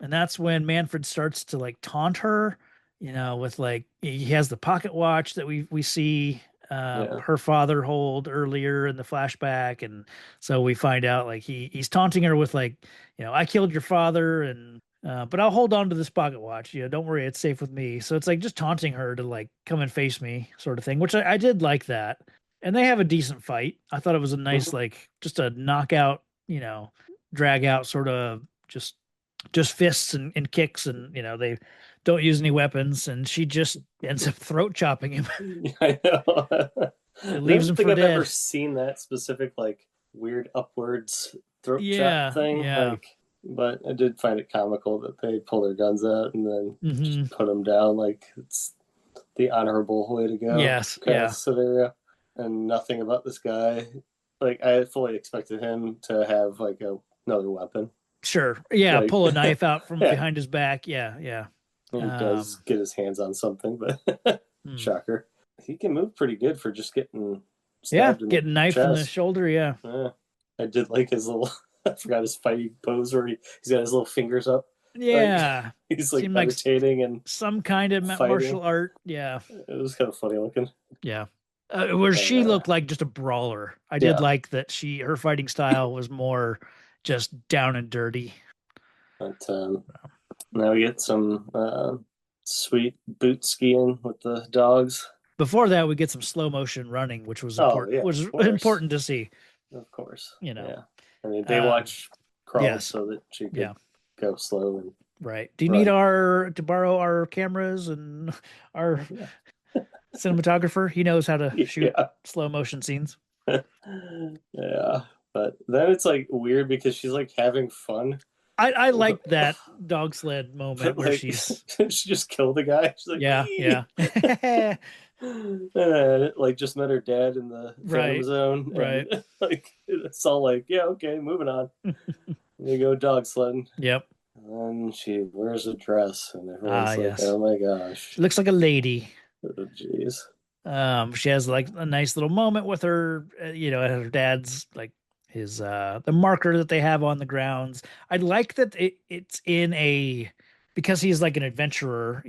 And that's when Manfred starts to like taunt her, with like he has the pocket watch that we see yeah. her father hold earlier in the flashback, and so we find out like he's taunting her with like, I killed your father, and but I'll hold on to this pocket watch. Don't worry, it's safe with me. So it's like just taunting her to like come and face me, sort of thing, which I did like that. And they have a decent fight. I thought it was a nice Mhm. like just a knockout, drag out sort of just fists and kicks, and they don't use any weapons, and she just ends up throat chopping him. I know. It I leaves don't him think for I've ever dead. seen that specific like weird upwards throat chop Yeah, thing. yeah. Like, but I did find it comical that they pull their guns out and then just Hmm. put them down. Like it's the honorable way to go Yes, kind of yeah. scenario. And nothing about this guy. Like I fully expected him to have like another weapon. Sure. Yeah, Like pull a knife out from yeah, behind his back. Yeah, yeah. he does Um, get his hands on something, but hmm. shocker. He can move pretty good for just getting Yeah, stabbed in the getting knifed in the chest. shoulder. Yeah. Yeah. I did like his little I forgot his fighting pose where he's got his little fingers up. Like Yeah. he's like Seemed like meditating and some kind of fighting. martial art. Yeah. It was kind of funny looking. Yeah. Where But she looked like just a brawler. I did yeah. like that her fighting style was more just down and dirty. But now we get some sweet boot skiing with the dogs. Before that, we get some slow motion running, Oh yeah, which of was course. important to see, Of course. you know. Yeah. I mean they Um, watch crawled yes. so that she could Yeah. go slow and Right. Do you need run. our to borrow our cameras and our Yeah. cinematographer? He knows how to shoot Yeah. slow motion scenes. Yeah. But then it's like weird because she's like having fun. I liked that dog sled moment But where like she's she just killed the guy. She's like, yeah, yeah. wee. And then, like just met her dad in the Phantom Right. Zone, Right. and like it's all like, yeah, okay, moving on. They go dog sledding, Yep. and she wears a dress, and Ah, everyone's like, yes. oh my She gosh, looks like a lady. oh jeez, She has like a nice little moment with her, at her dad's like his the marker that they have on the grounds. I like that it's in a because he's like an adventurer,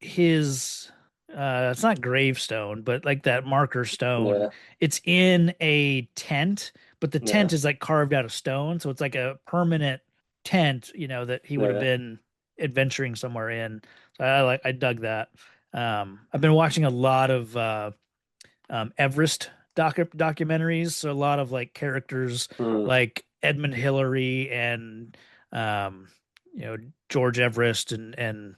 his it's not gravestone, but like that marker stone. yeah, It's in a tent, but the yeah, tent is like carved out of stone, so it's like a permanent tent, that he would have yeah. been adventuring somewhere in. So I dug that. I've been watching a lot of Everest documentaries, so a lot of like characters Mm, like Edmund Hillary and um, you know George Everest and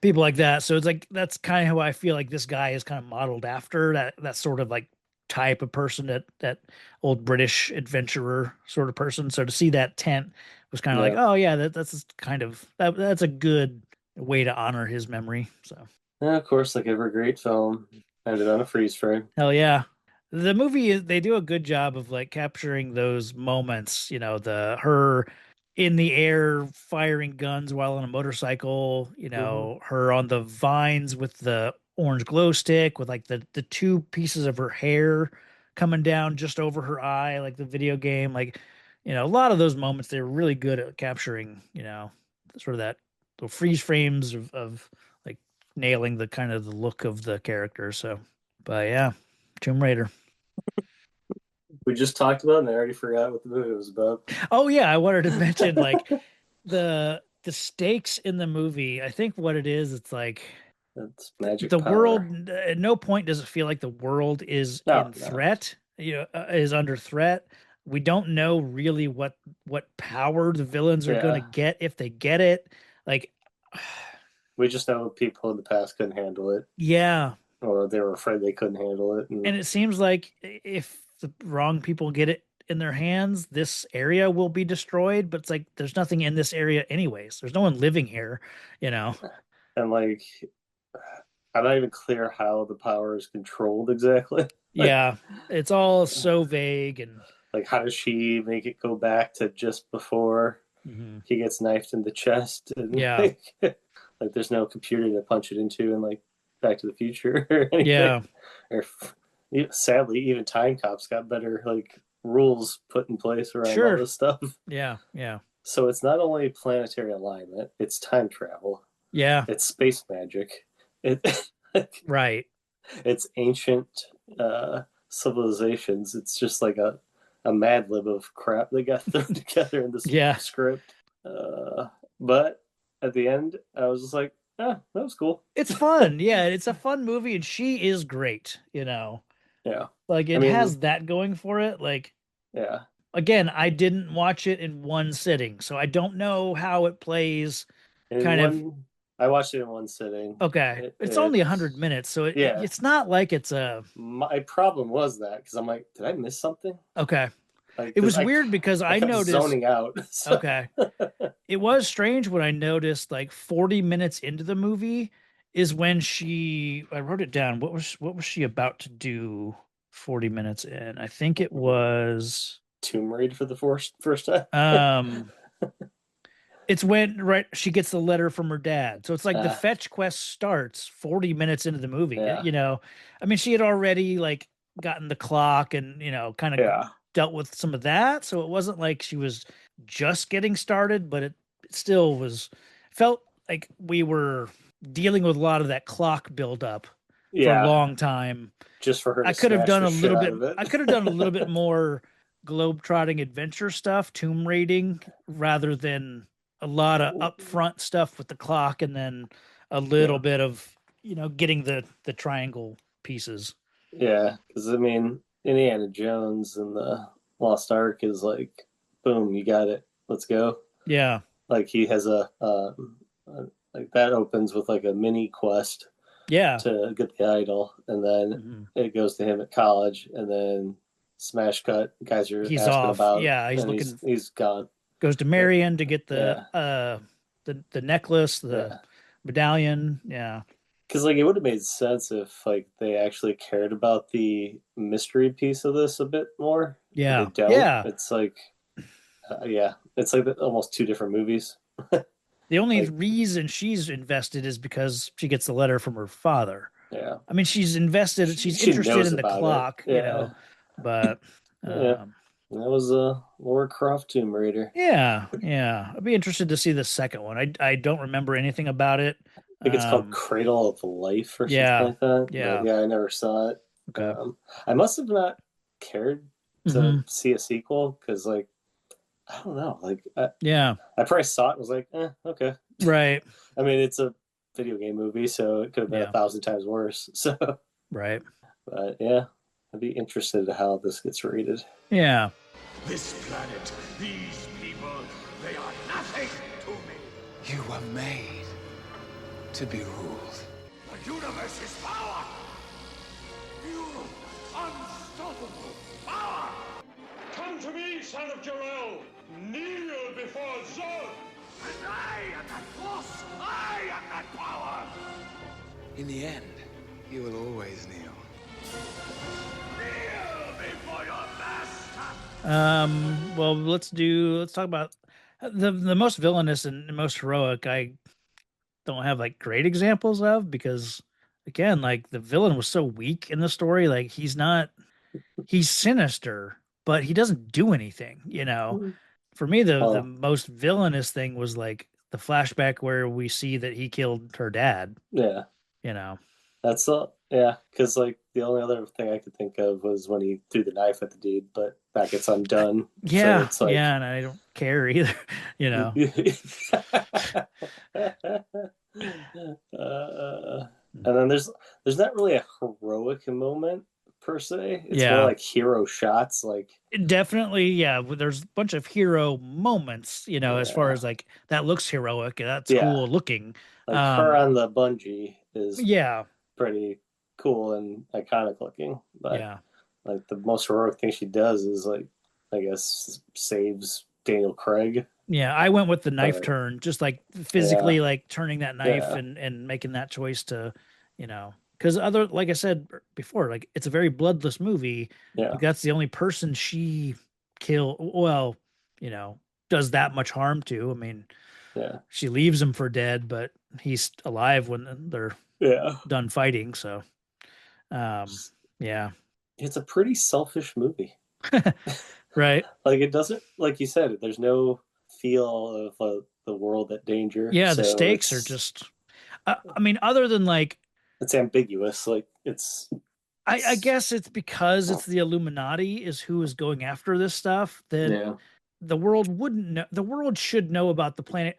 people like that. So it's like that's kind of who I feel like this guy is kind of modeled after that sort of like type of person, that old British adventurer sort of person. So to see that tent was kind of like, yeah. oh yeah, that's kind of that's a good way to honor his memory. So And of course, like every great film, ended on a freeze frame. hell yeah. The movie they do a good job of like capturing those moments, the her in the air firing guns while on a motorcycle, Hmm. her on the vines with the orange glow stick with like the two pieces of her hair coming down just over her eye, like the video game. Like, a lot of those moments they're really good at capturing, sort of that the freeze frames of like nailing the kind of the look of the character. So, but yeah. Tomb Raider. We just talked about, it and I already forgot what the movie was about. Oh yeah, I wanted to mention like the stakes in the movie. I think what it is, it's like That's magic the power. world. At no point does it feel like the world is No, in no. threat. Is under threat. We don't know really what power the villains are going to Yeah. get if they get it. Like We just know people in the past couldn't handle it, Yeah. or they were afraid they couldn't handle it. And And it seems like if the wrong people get it in their hands, this area will be destroyed. But it's like there's nothing in this area anyways. There's no one living here, you know? like, I'm not even clear how the power is controlled exactly. like, Yeah. It's all so vague and like how does she make it go back to just before mhm. he gets knifed in the chest? And Yeah. like there's no computer to punch it into, and like Back to the Future or anything. Yeah. Or sadly, even Time Cops got better like rules put in place around all Sure. this stuff. Yeah. Yeah. So it's not only planetary alignment, it's time travel, Yeah. it's space magic, it Right. it's ancient civilizations. It's just like a mad lib of crap they got thrown together in this Yeah. script. But at the end, I was just like, ah, that was cool. It's fun. Yeah. It's a fun movie and she is great, you know? Yeah. Like I it mean, has that going for it. Like, yeah. again, I didn't watch it in one sitting, so I don't know how it plays In kind of one, I watched it in one sitting. okay. It's only It 100 minutes, so yeah. it's not like it's a My problem was that because I'm like, did I miss something? okay. Like, It because was weird because I I kept noticed zoning out. So okay. It was strange when I noticed like 40 minutes into the movie is when she I wrote it down. What was she about to do 40 minutes in? I think it was Tomb Raid for the first time. um it's when right she gets the letter from her dad. So it's like the uh, fetch quest starts 40 minutes into the movie. yeah, You know, I mean, she had already like gotten the clock and, kind of yeah, dealt with some of that. So it wasn't like she was just getting started, but it still was felt like we were dealing with a lot of that clock buildup for a yeah. long time. Just for her I to could have smash done the a shit little out bit of it. I could have done a little bit more globe-trotting adventure stuff, tomb raiding, rather than a lot of upfront stuff with the clock and then a little Yeah, bit of, getting the triangle pieces. yeah. Because I mean, Indiana Jones and the Lost Ark is like, boom, you got it. Let's go. Yeah. Like he has like that opens with like a mini quest Yeah. to get the idol, and then Mhm. it goes to him at college, and then smash cut. Guys are He's asking off. about, Yeah, he's and looking he's gone. goes to But Marion to get yeah, the necklace, the yeah. medallion. Yeah. Because like it would have made sense if like they actually cared about the mystery piece of this a bit more, but they Yeah. don't. Yeah. It's like yeah, it's like almost two different movies. The only Like reason she's invested is because she gets the letter from her father. yeah, I mean, she's invested, she's she interested knows in the about it. clock, Yeah, but yeah. um, That was a Lara Croft Tomb Raider. yeah, yeah. I'd be interested to see the second one. I don't remember anything about it. I think it's called Um, Cradle of Life or something yeah, like that. But yeah. yeah, I never saw it. Okay. I must have not cared to Hmm. see a sequel because, like, I don't know. Like, Yeah, I probably saw it and was like, okay. right. I mean, it's a video game movie, so it could have been a Yeah, thousand times worse. So, right. but yeah, I'd be interested in how this gets rated. Yeah. This planet, these people, they are nothing to me. You were made to be ruled. The universe's power. You unstoppable power. Come to me, son of Jor-El. Kneel before Zod. And I am that force. I am that power. In the end, you will always kneel. Kneel before your master. Well, let's talk about the most villainous and most heroic. I don't have like great examples of because again, like the villain was so weak in the story. Like he's sinister, but he doesn't do anything. For me, the Well, most villainous thing was like the flashback where we see that he killed her dad, yeah, you know. that's yeah. Because like the only other thing I could think of was when he threw the knife at the dude, but that gets undone. So Yeah, it's yeah, like and I don't care either, you know. uh, and then there's not really a heroic moment per se. It's more Yeah. like hero shots. Like Definitely, yeah. There's a bunch of hero moments, as far yeah, as like that looks heroic, that's yeah, cool looking. Like her on the bungee is Yeah, pretty cool and iconic looking, but yeah. like the most heroic thing she does is like, I guess, saves Daniel Craig. Yeah, I went with the knife But turn, just like yeah, physically like turning that knife yeah, and making that choice to, because other like I said before, like it's a very bloodless movie. yeah, Like that's the only person she well, you know, does that much harm to. I mean, yeah, she leaves him for dead, but he's alive when they're yeah. done fighting. So, um, yeah, It's a pretty selfish movie. right. Like it doesn't, like you said, there's no feel of the world at danger, Yeah, the so stakes are just. I mean, other than like it's ambiguous. Like I it's guess it's because it's the Illuminati is who is going after this stuff that yeah, the world wouldn't know. The world should know about the planet.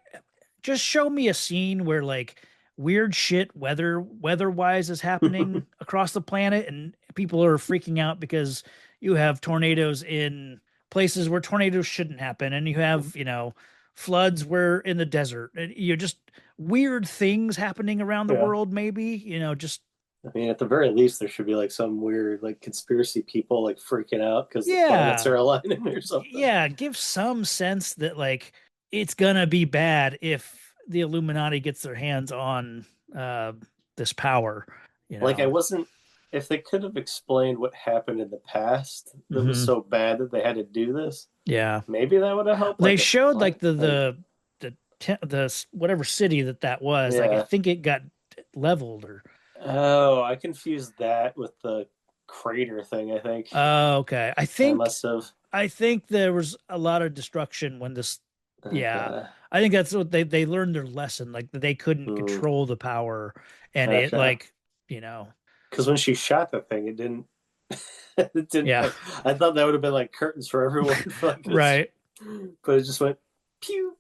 Just show me a scene where like weird shit weather-wise is happening across the planet and people are freaking out because you have tornadoes in places where tornadoes shouldn't happen and you have, floods where in the desert. And you're just weird things happening around the yeah. world maybe, just I mean, at the very least, there should be like some weird like conspiracy people like freaking out because the planets yeah. are aligning or something. Yeah, give some sense that like it's gonna be bad if the Illuminati gets their hands on uh this power, you Like I know. wasn't. If they could have explained what happened in the past that was Hmm. so bad that they had to do this, Yeah. maybe that would have helped. They Like a showed like, like the like whatever city that was. Like I yeah. think it got leveled or Oh, I confused that with the crater thing. I think oh, okay. I must have. I think there was a lot of destruction when this yeah. Okay. I think that's what they learned their lesson, like that they couldn't Hmm. control the power and it Okay. like, you know, Because when she shot the thing, it didn't. It didn't. yeah. I thought that would have been like curtains for everyone, like this, Right. but it just went pew.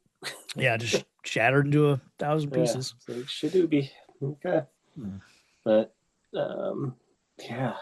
Yeah, just shattered into 1,000 Yeah, pieces. so Shadooby. Okay, Mm. but um, yeah,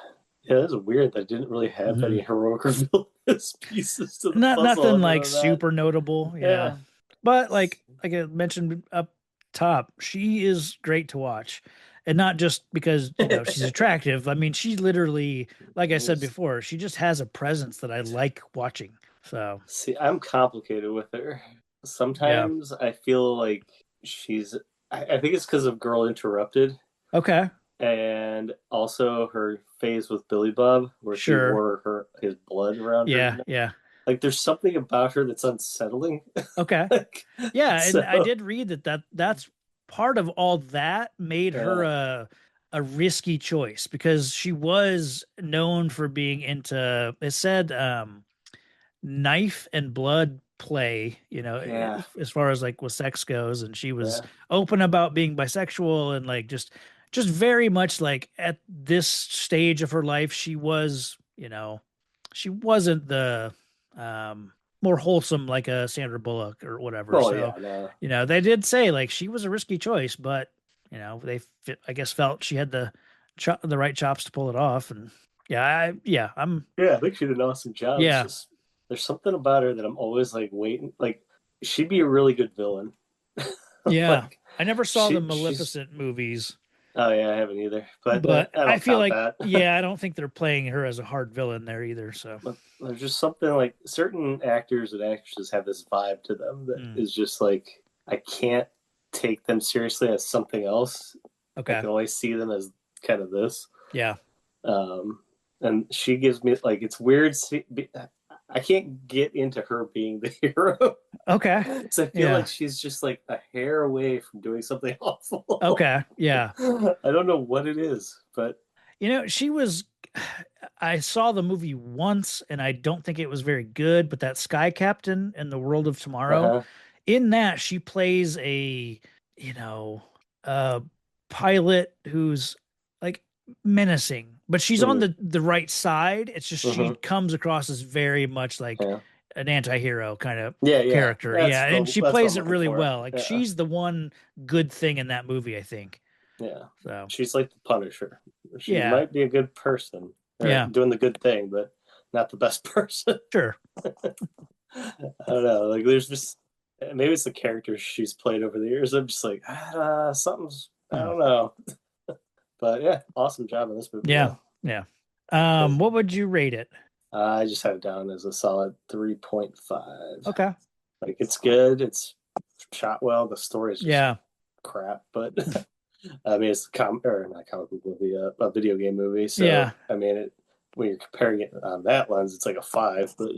yeah, it was weird that I didn't really have any Mhm. heroic or villainous pieces to the Not puzzle nothing other like than that. super notable, yeah. Yeah, But like I mentioned up top, she is great to watch. And not just because, she's attractive. I mean, she literally, like I said There's- before, she just has a presence that I like watching. So, see, I'm complicated with her. yeah. Sometimes I feel like she's. I think it's because of Girl Interrupted. Okay. And also her phase with Billy Bob, where she Sure. wore his blood around her Yeah, neck. yeah. Like there's something about her that's unsettling. Okay. Like, Yeah, and I so did read that's part of all that made her yeah, a risky choice because she was known for being into it said knife and blood play, yeah, as far as like with sex goes and she was yeah. open about being bisexual and like just very much like at this stage of her life she was, she wasn't the more wholesome like a Sandra Bullock or whatever. Well, So, yeah, no, they did say like she was a risky choice, but I guess felt she had the right chops to pull it off. And I'm yeah. I think she did an awesome job. It's yeah, just there's something about her that I'm always like waiting. Like she'd be a really good villain. yeah. Like I never saw the she's. Maleficent movies, Oh yeah, I haven't either. But but I I don't feel count like that. yeah, I don't think they're playing her as a hard villain there either. So, But there's just something like certain actors and actresses have this vibe to them that mm, is just like I can't take them seriously as something else. I okay, can only see them as kind of this. yeah, Um, and she gives me like it's weird. I can't get into her being the hero okay, because I feel yeah, like she's just like a hair away from doing something awful. okay, yeah. I don't know what it is, but She was. I saw the movie once, and I don't think it was very good. But that Sky Captain in the World of Tomorrow, uh-huh. in that she plays a, you know, a pilot who's like menacing, but she's on Mm, the right side. It's just she mhm. comes across as very much like Yeah. an anti-hero kind of Yeah, yeah. character. Yeah, and she That's what I'm plays it looking really for. well. Like Yeah, she's the one good thing in that movie, I think. yeah. So She's like the Punisher. She yeah, might be a good person or yeah, doing the good thing, but not the best person. sure. I don't know. Like there's just maybe it's the characters she's played over the years. I'm just like, something's, I Hmm. don't know. But yeah, awesome job in this movie. Yeah, yeah. What would you rate it? I just had it down as a solid 3.5. Okay. Like, it's good. It's shot well. The story is just Yeah. crap, but I mean, it's or not comic book movie, a video game movie. So Yeah. I mean, when you're comparing it on that lens, it's like a 5. But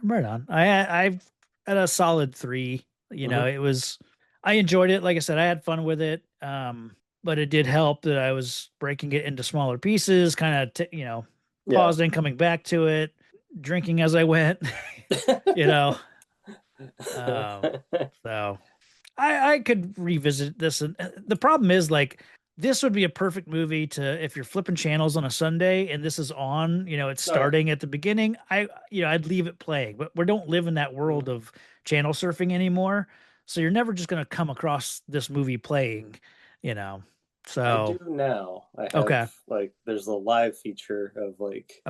Right on. I've at a solid 3. You know, it was. I enjoyed it. Like I said, I had fun with it. But it did help that I was breaking it into smaller pieces, kind of, yeah. pausing, coming back to it, drinking as I went. You know, so I could revisit this. And the problem is, like, this would be a perfect movie to, if you're flipping channels on a Sunday and this is on, it's starting at the beginning. I'd leave it playing, but we don't live in that world of channel surfing anymore. So you're never just going to come across this movie playing, so. I do now. I have like, there's a live feature of like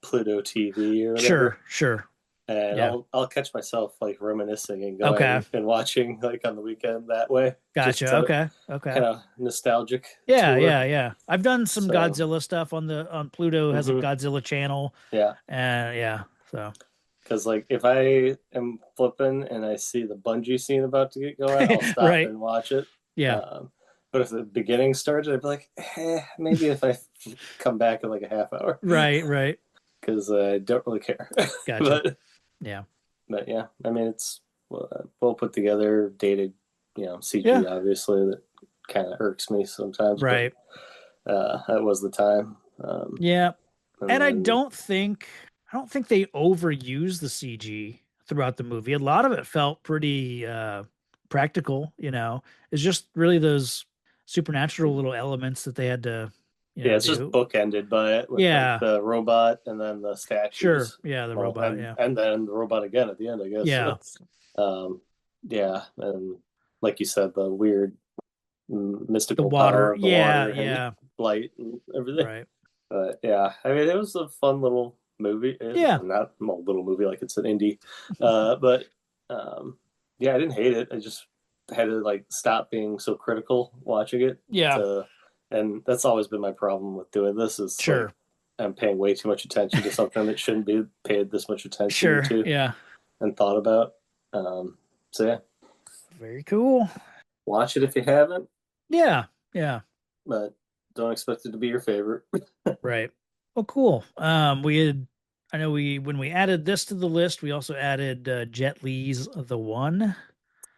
Pluto TV or whatever. Sure. And I'll catch myself like reminiscing and going and watching like on the weekend that way. Gotcha. Okay. Kind of nostalgic. Yeah. I've done some Godzilla stuff on Pluto has a Godzilla channel. Yeah. And so. Because like, if I am flipping and I see the bungee scene about to get going, I'll stop and watch it. Yeah. But if the beginning started, I'd be like, maybe if I come back in like a half hour. Right. Because I don't really care. Gotcha. But yeah, I mean, it's well put together, dated, CG, obviously, that kind of irks me sometimes. Right. But, that was the time. And I don't think they overused the CG throughout the movie. A lot of it felt pretty practical, It's just really those supernatural little elements that they had to it's just bookended by it with like the robot and then the statues. Sure. Yeah, the robot, and then the robot again at the end, I guess. Yeah. And like you said, the weird mystical the water. Power of the water and light and everything. Right. But yeah, I mean, it was a fun little movie. Not a little movie like it's an indie. But I didn't hate it. I just had to like stop being so critical watching it. And that's always been my problem with doing this is like, I'm paying way too much attention to something that shouldn't be paid this much attention to and thought about. So yeah. Very cool. Watch it if you haven't. Yeah. But don't expect it to be your favorite. Right. Oh, cool. When we added this to the list, we also added Jet Li's The One.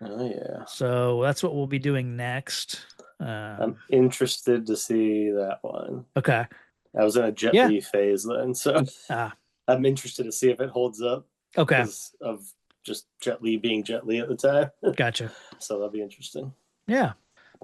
Oh yeah. So that's what we'll be doing next. I'm interested to see that one. Okay. I was in a Jet Li phase then, so I'm interested to see if it holds up. Okay. Because of just Jet Li being Jet Li at the time. Gotcha. So that'll be interesting. Yeah.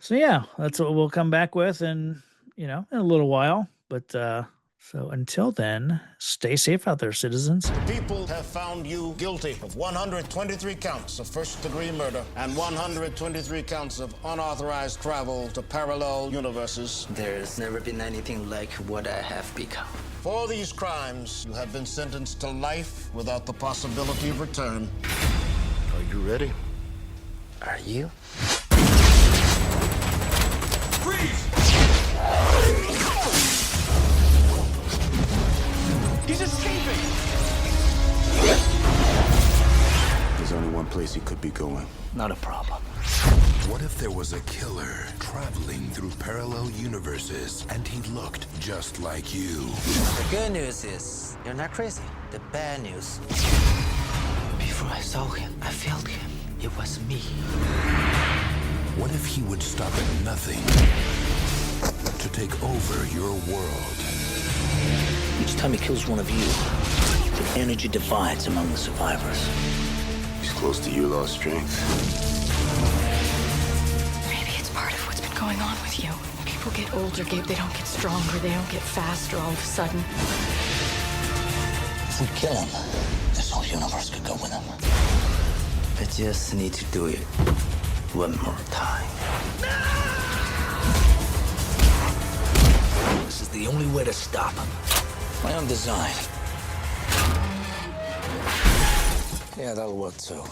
So that's what we'll come back with in a little while. But so until then, stay safe out there, citizens. The people have found you guilty of 123 counts of first-degree murder and 123 counts of unauthorized travel to parallel universes. There's never been anything like what I have become. For these crimes, you have been sentenced to life without the possibility of return. Are you ready? Are you? Freeze! He's escaping! There's only one place he could be going. Not a problem. What if there was a killer traveling through parallel universes and he looked just like you? The good news is, you're not crazy. The bad news, before I saw him, I felt him. It was me. What if he would stop at nothing to take over your world? Each time he kills one of you, the energy divides among the survivors. He's close to you, lost strength. Maybe it's part of what's been going on with you. People get older, Gabe. They don't get stronger. They don't get faster all of a sudden. If we kill him, this whole universe could go with him. I just need to do it one more time. This is the only way to stop him. My own design. Yeah, that'll work too.